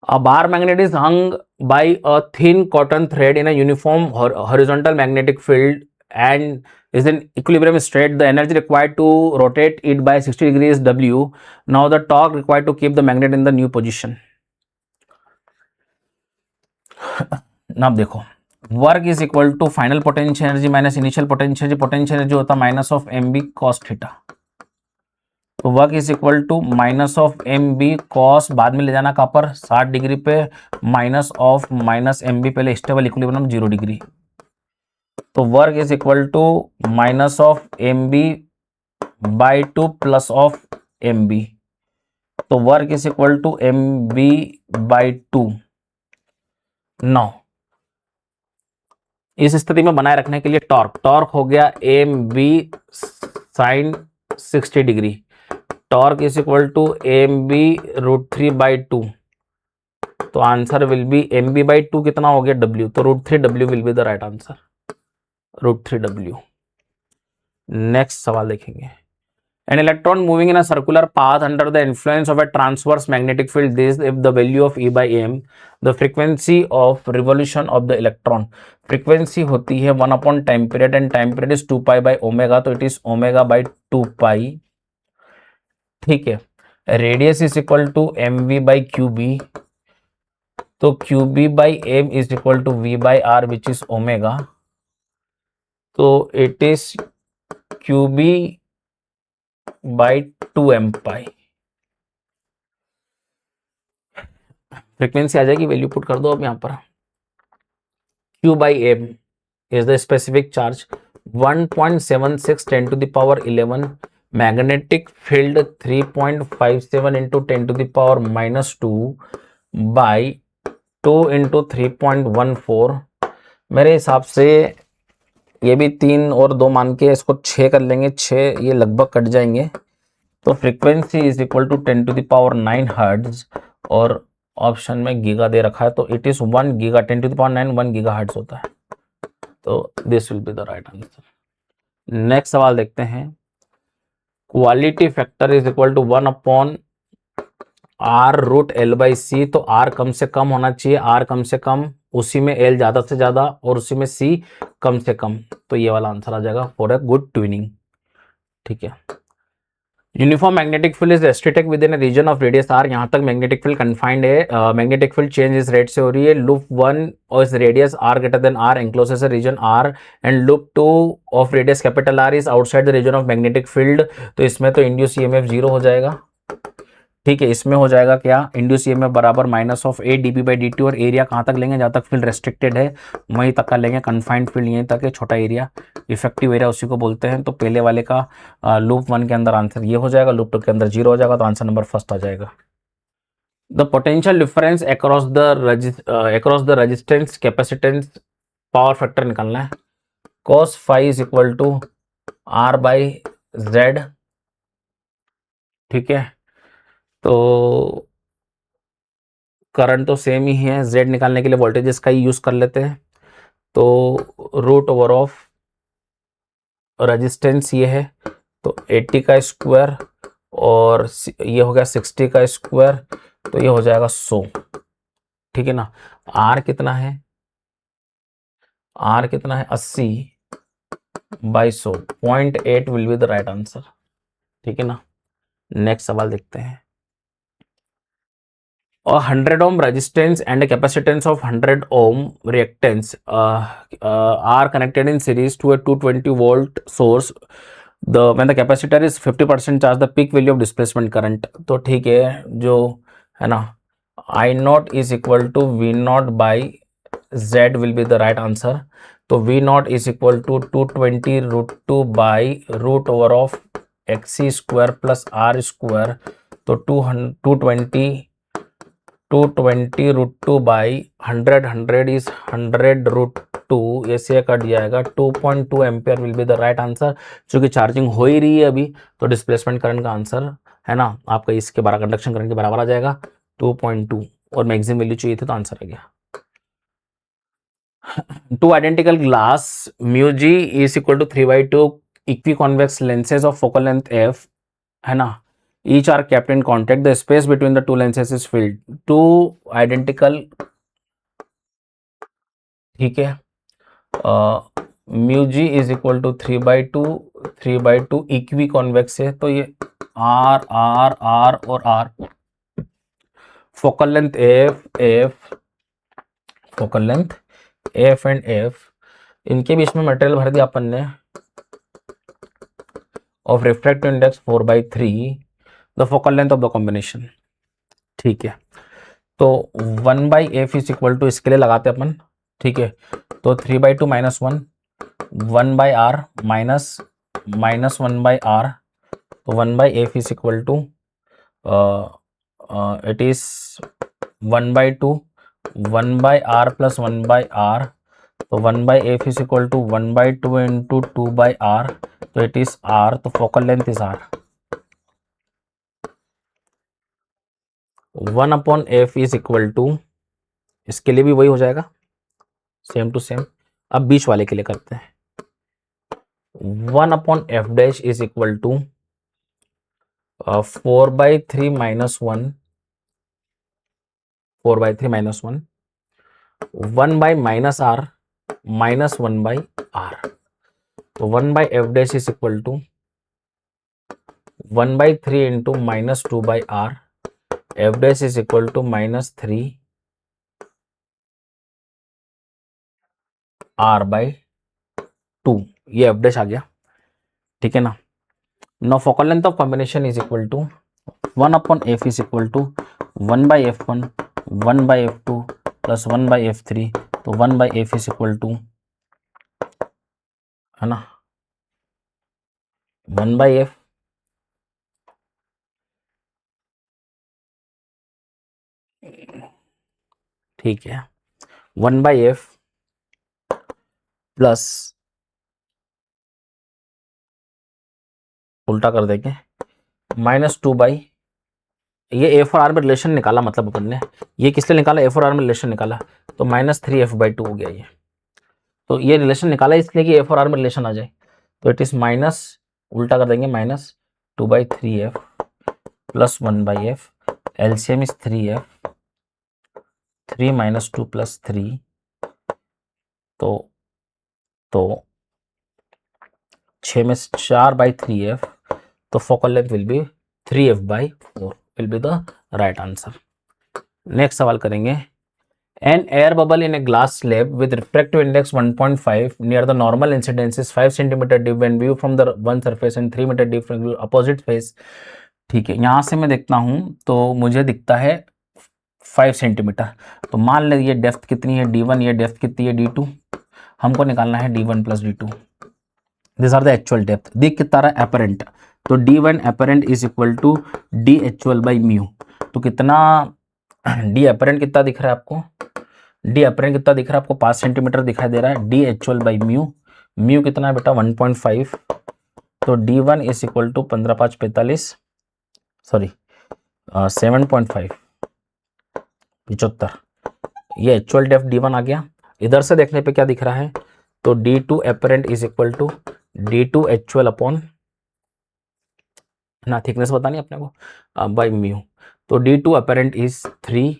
a bar magnet is hung by a thin cotton thread in a uniform horizontal magnetic field and is in equilibrium state, the energy required to rotate it by 60 degrees W. Now the torque required to keep the magnet in the new position. now देखो work is equal to final potential energy minus initial potential energy, potential energy होता है minus of M B cos theta, तो work is equal to minus of M B cos, बाद में ले जाना कहाँ पर 60 डिग्री पे, minus of minus M B, पहले स्टेबल इक्विलिब्रियम 0 डिग्री, तो work is equal to minus of M B by 2 plus of M B, तो work is equal to M B by 2। Now इस स्थिति में बनाए रखने के लिए टॉर्क हो गया M B sine 60 degree, torque is equal to M B root 3 by 2, तो answer will be M B by 2 कितना हो गया डब्ल्यू, तो root 3 W will be the right answer, root 3 W. Next सवाल देखेंगे, an electron moving in a circular path under the influence of a transverse magnetic field, this if the value of E by m, the frequency of revolution of the electron, frequency होती है 1 upon time period and time period is 2 pi by omega, तो it is omega by 2 pi, ठीक है। Radius is equal to M v by q B, तो q B by m is equal to v by r which is omega, तो it is q B by 2 m pi, frequency आ जाएगी, वैल्यू पुट कर दो अब यहाँ पर, Q by m is the specific charge 1.76 10 to the power 11, magnetic field 3.57 into 10 to the power -2 by 2 into 3.14, मेरे हिसाब से ये भी 3 और 2 मान के इसको 6 कर लेंगे, 6 ये लगभग कट जाएंगे, तो frequency is equal to 10 to the power 9 hertz, और ऑप्शन में गीगा दे रखा है, तो it is 1 giga, 10 to the power 9 1 giga hertz होता है, तो this will be the right answer. Next सवाल देखते हैं, quality factor is equal to 1/r√L/c। तो r कम से कम होना चाहिए, r कम से कम, उसी में l ज्यादा से ज्यादा और उसी में c कम से कम। तो ये वाला आंसर आ जाएगा फॉर अ गुड ट्यूनिंग। ठीक है। Uniform magnetic field is restricted within a region of radius r। यहाँ तक मैग्नेटिक फील्ड कन्फाइंड है। मैग्नेटिक फील्ड चेंज इस रेट से हो रही है। लूप 1 और इस radius r greater than r encloses a region r and loop 2 of radius capital R is outside the region of magnetic field. तो इसमें तो इंड्यूस ईएमएफ 0 हो जाएगा। ठीक है, इसमें हो जाएगा क्या, इंड्यूस ईएमएफ बराबर -8 dB/dt। और एरिया कहाँ तक लेंगे, जहाँ तक फील्ड रेस्ट्रिक्टेड है वहीं तक का लेंगे। कन्फाइंड फील्ड यहीं तक है, छोटा एरिया इफेक्टिव एरिया उसी को बोलते हैं। तो पहले वाले का लूप 1 के अंदर आंसर ये हो जाएगा, लूप 2 के अंदर 0 हो जाएगा। तो आंसर नंबर फर्स्ट आ जाएगा। The potential difference across the resistance capacitance power factor निकालना है। cos phi is equal to R/Z। ठीक है, तो करंट तो सेम ही है, Z निकालने के लिए वोल्टेजेस का ही यूज कर लेते हैं। तो रूट ओवर ऑफ रेजिस्टेंस ये है, तो 80 का स्क्वायर और ये हो गया 60 का स्क्वायर, तो ये हो जाएगा 100। ठीक है ना। R कितना है, R कितना है 80/100, 0.8 will be the right answer. ठीक है ना। नेक्स्ट सवाल देखते हैं। A 100 ohm resistance and a capacitance of 100 ohm reactance are connected in series to a 220 volt source. When the capacitor is 50% charged, the peak value of displacement current. तो ठीक है, जो है ना I naught is equal to V naught by Z will be the right answer. तो V naught is equal to 220√2 by root over of XC square plus R square. तो 220√2 by 100 is 100√2, ऐसे कट जाएगा। 2.2 ampere will be the right answer. चूंकि चार्जिंग हो ही रही है अभी, तो डिस्प्लेसमेंट करंट का आंसर है ना आपका इसके बराबर, कंडक्शन करंट के बराबर आ जाएगा 2.2। और मैक्सिमम वैल्यू चाहिए थी तो आंसर आ गया। Two identical glass mu G is equal to 3/2 equiconvex lenses of focal length f, है ना, each are kept in contact, the space between the two lenses is filled. Two identical, ठीक है, mu G is equal to 3/2 equiconvex है। तो ये आर आर आर और R, focal length focal length F and F, इनके बीच में मटेरियल भर दिया अपन ने of refractive index 4/3 the focal length of the combination. ठीक है, तो 1/f इज इक्वल टू, इसके लिए लगाते अपन। ठीक है, तो 3/2 -1 1/r माइनस 1/r, तो 1/f is equal to it is 1/2 1/r plus 1/r, तो 1/f is equal to 1/2 into 2/r, तो इट इज r, तो focal length is r। 1/f is equal to, इसके लिए भी वही हो जाएगा सेम टू सेम। अब बीच वाले के लिए करते हैं। 1/f dash is equal to 4/3 - 1 4/3 - 1 1/-r minus 1/r, तो 1/f dash is equal to 1/3 into -2/r, f dash is equal to -3 r/2, ये f डैश आ गया। ठीक है ना। Now focal length of combination is equal to 1/f is equal to 1/f1 1/f2 plus 1/f3, तो 1/f is equal to, है ना, 1/f ठीक है, 1/f प्लस, उल्टा कर देंगे, -2/, ये एफ और आर में रिलेशन निकाला, मतलब अपन ने ये किस लिए निकाला, एफ और आर में रिलेशन निकाला, तो -3f/2 हो गया ये। तो ये रिलेशन निकाला इसलिए कि एफ और आर में रिलेशन आ जाए, तो इट इज माइनस, उल्टा कर देंगे, 2/3f plus 1/f, LCM is 3f, 3 - 2 + 3, तो 6 में से 4/3f, तो focal length will be 3f/4 will be the right answer. Next सवाल करेंगे, an air bubble in a glass slab with refractive index 1.5 near the normal incidence is 5 cm deep when viewed from the one surface and 3 meter deep from the opposite face। ठीक है, यहां से मैं देखता हूं तो मुझे दिखता है 5 सेंटीमीटर। तो मान लीजिए डेप्थ कितनी है d1, ये डेप्थ कितनी है d2, हमको निकालना है d1 + d2। This are the actual depth. दिख कितना रहा है एपरेंट, तो d1 apparent is equal to d actual/μ। तो कितना d एपरेंट कितना दिख रहा है आपको, डी अपेरेंट कितना दिख रहा है आपको 5 सेंटीमीटर दिखाई दे रहा है। डी actual/μ, म्यू कितना है बेटा 1.5, तो d1 is equal to 15 × 5 = 45, sorry 7.5 75। ये एक्चुअल डेप्थ d1 आ गया। इधर से देखने पे क्या दिख रहा है, तो d2 apparent is equal to d2 actual upon ना थिकनेस बतानी अपने को बाय म्यू, तो d2 apparent is 3,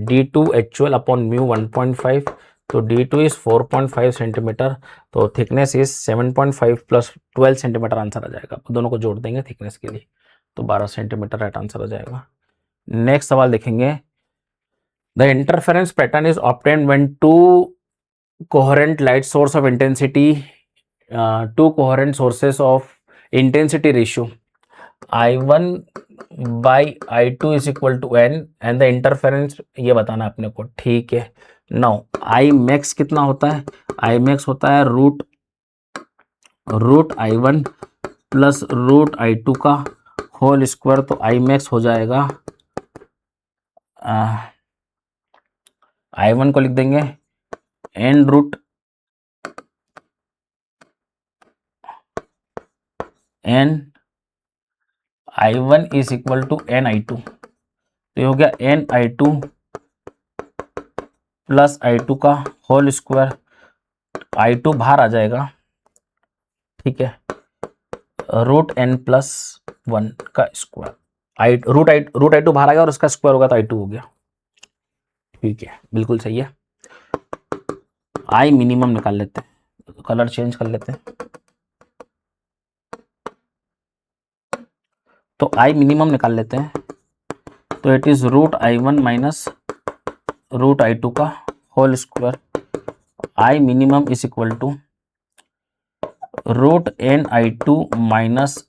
d2 actual upon mu 1.5, तो d2 इज 4.5 सेंटीमीटर, तो थिकनेस इज 7.5 + 12 सेंटीमीटर आंसर आ जाएगा। दोनों को जोड़ देंगे थिकनेस के लिए, तो 12 सेंटीमीटर राइट आंसर आ जाएगा। नेक्स्ट सवाल देखेंगे, the interference pattern is obtained when two coherent light source of intensity, two coherent sources of intensity ratio I1/I2 is equal to n and the interference ये बताना अपने को। ठीक है, नाउ आई मैक्स कितना होता है, आई मैक्स होता है root I1 plus root I2 का होल स्क्वायर, तो आई मैक्स हो जाएगा I1 को लिख देंगे n root n I1 is equal to n I2, तो ये हो गया n I2 प्लस I2 का होल स्क्वायर, I2 बाहर आ जाएगा, ठीक है, रूट n प्लस 1 का स्क्वायर, रूट I2 बाहर आ गया और उसका स्क्वायर होगा तो I2 हो गया। ठीक है, बिल्कुल सही है। आई मिनिमम निकाल लेते हैं, कलर चेंज कर लेते हैं, तो आई मिनिमम निकाल लेते हैं, तो it is root I1 minus root I2 का whole square, I minimum is equal to root n I2 minus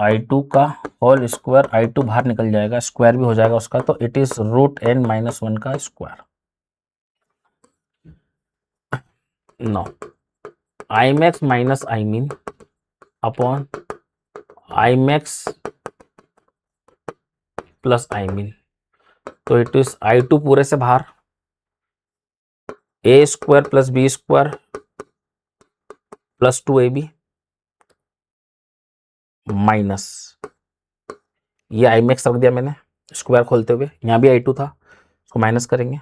I2 का होल स्क्वायर, I2 बाहर निकल जाएगा, स्क्वायर भी हो जाएगा उसका, तो इट इज रूट n - 1 का square. No I max minus I mean upon I max plus I mean, तो इट इज I2 पूरे से बाहर, a square plus b square plus 2ab minus, ये आई मैक्स रख दिया मैंने स्क्वायर खोलते हुए, यहाँ भी I2 था, उसको माइनस करेंगे,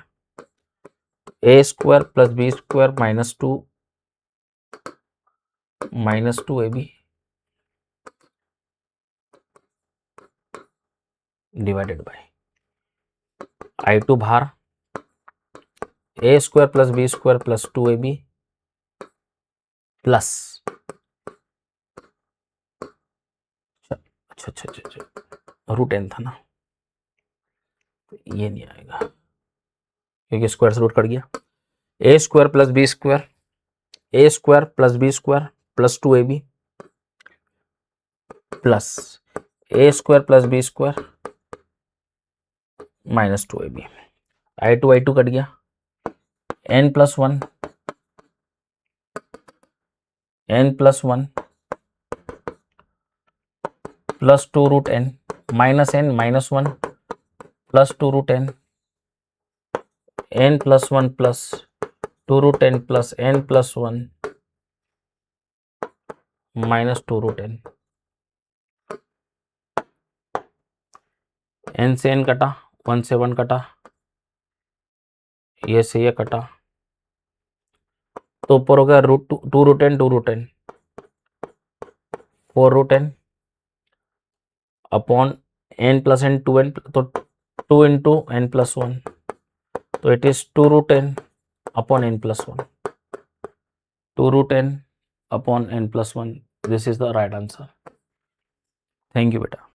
a square plus b square minus 2ab divided by I2 बाहर, a square plus b square plus 2ab plus, अच्छा रूट n था ना, ये नहीं आएगा क्योंकि स्क्वायर से रूट कट गया, a square plus b square, a square plus b square plus 2ab plus a square plus b square minus 2ab, I2 cut गया, n plus 1 plus 2 root n minus n minus 1 plus 2 root n plus 1 plus 2 root n plus n plus 1 minus 2 root n, n से n कटा, 1 से 1 कटा, ये से ये कटा, तो ऊपर हो गया root 2 root n 4 root n upon n plus N 2n, तो 2 इंटू एन प्लस 1, तो it is 2 root N upon N plus 1, 2 root N upon N plus 1. This is the right answer. Thank you बेटा.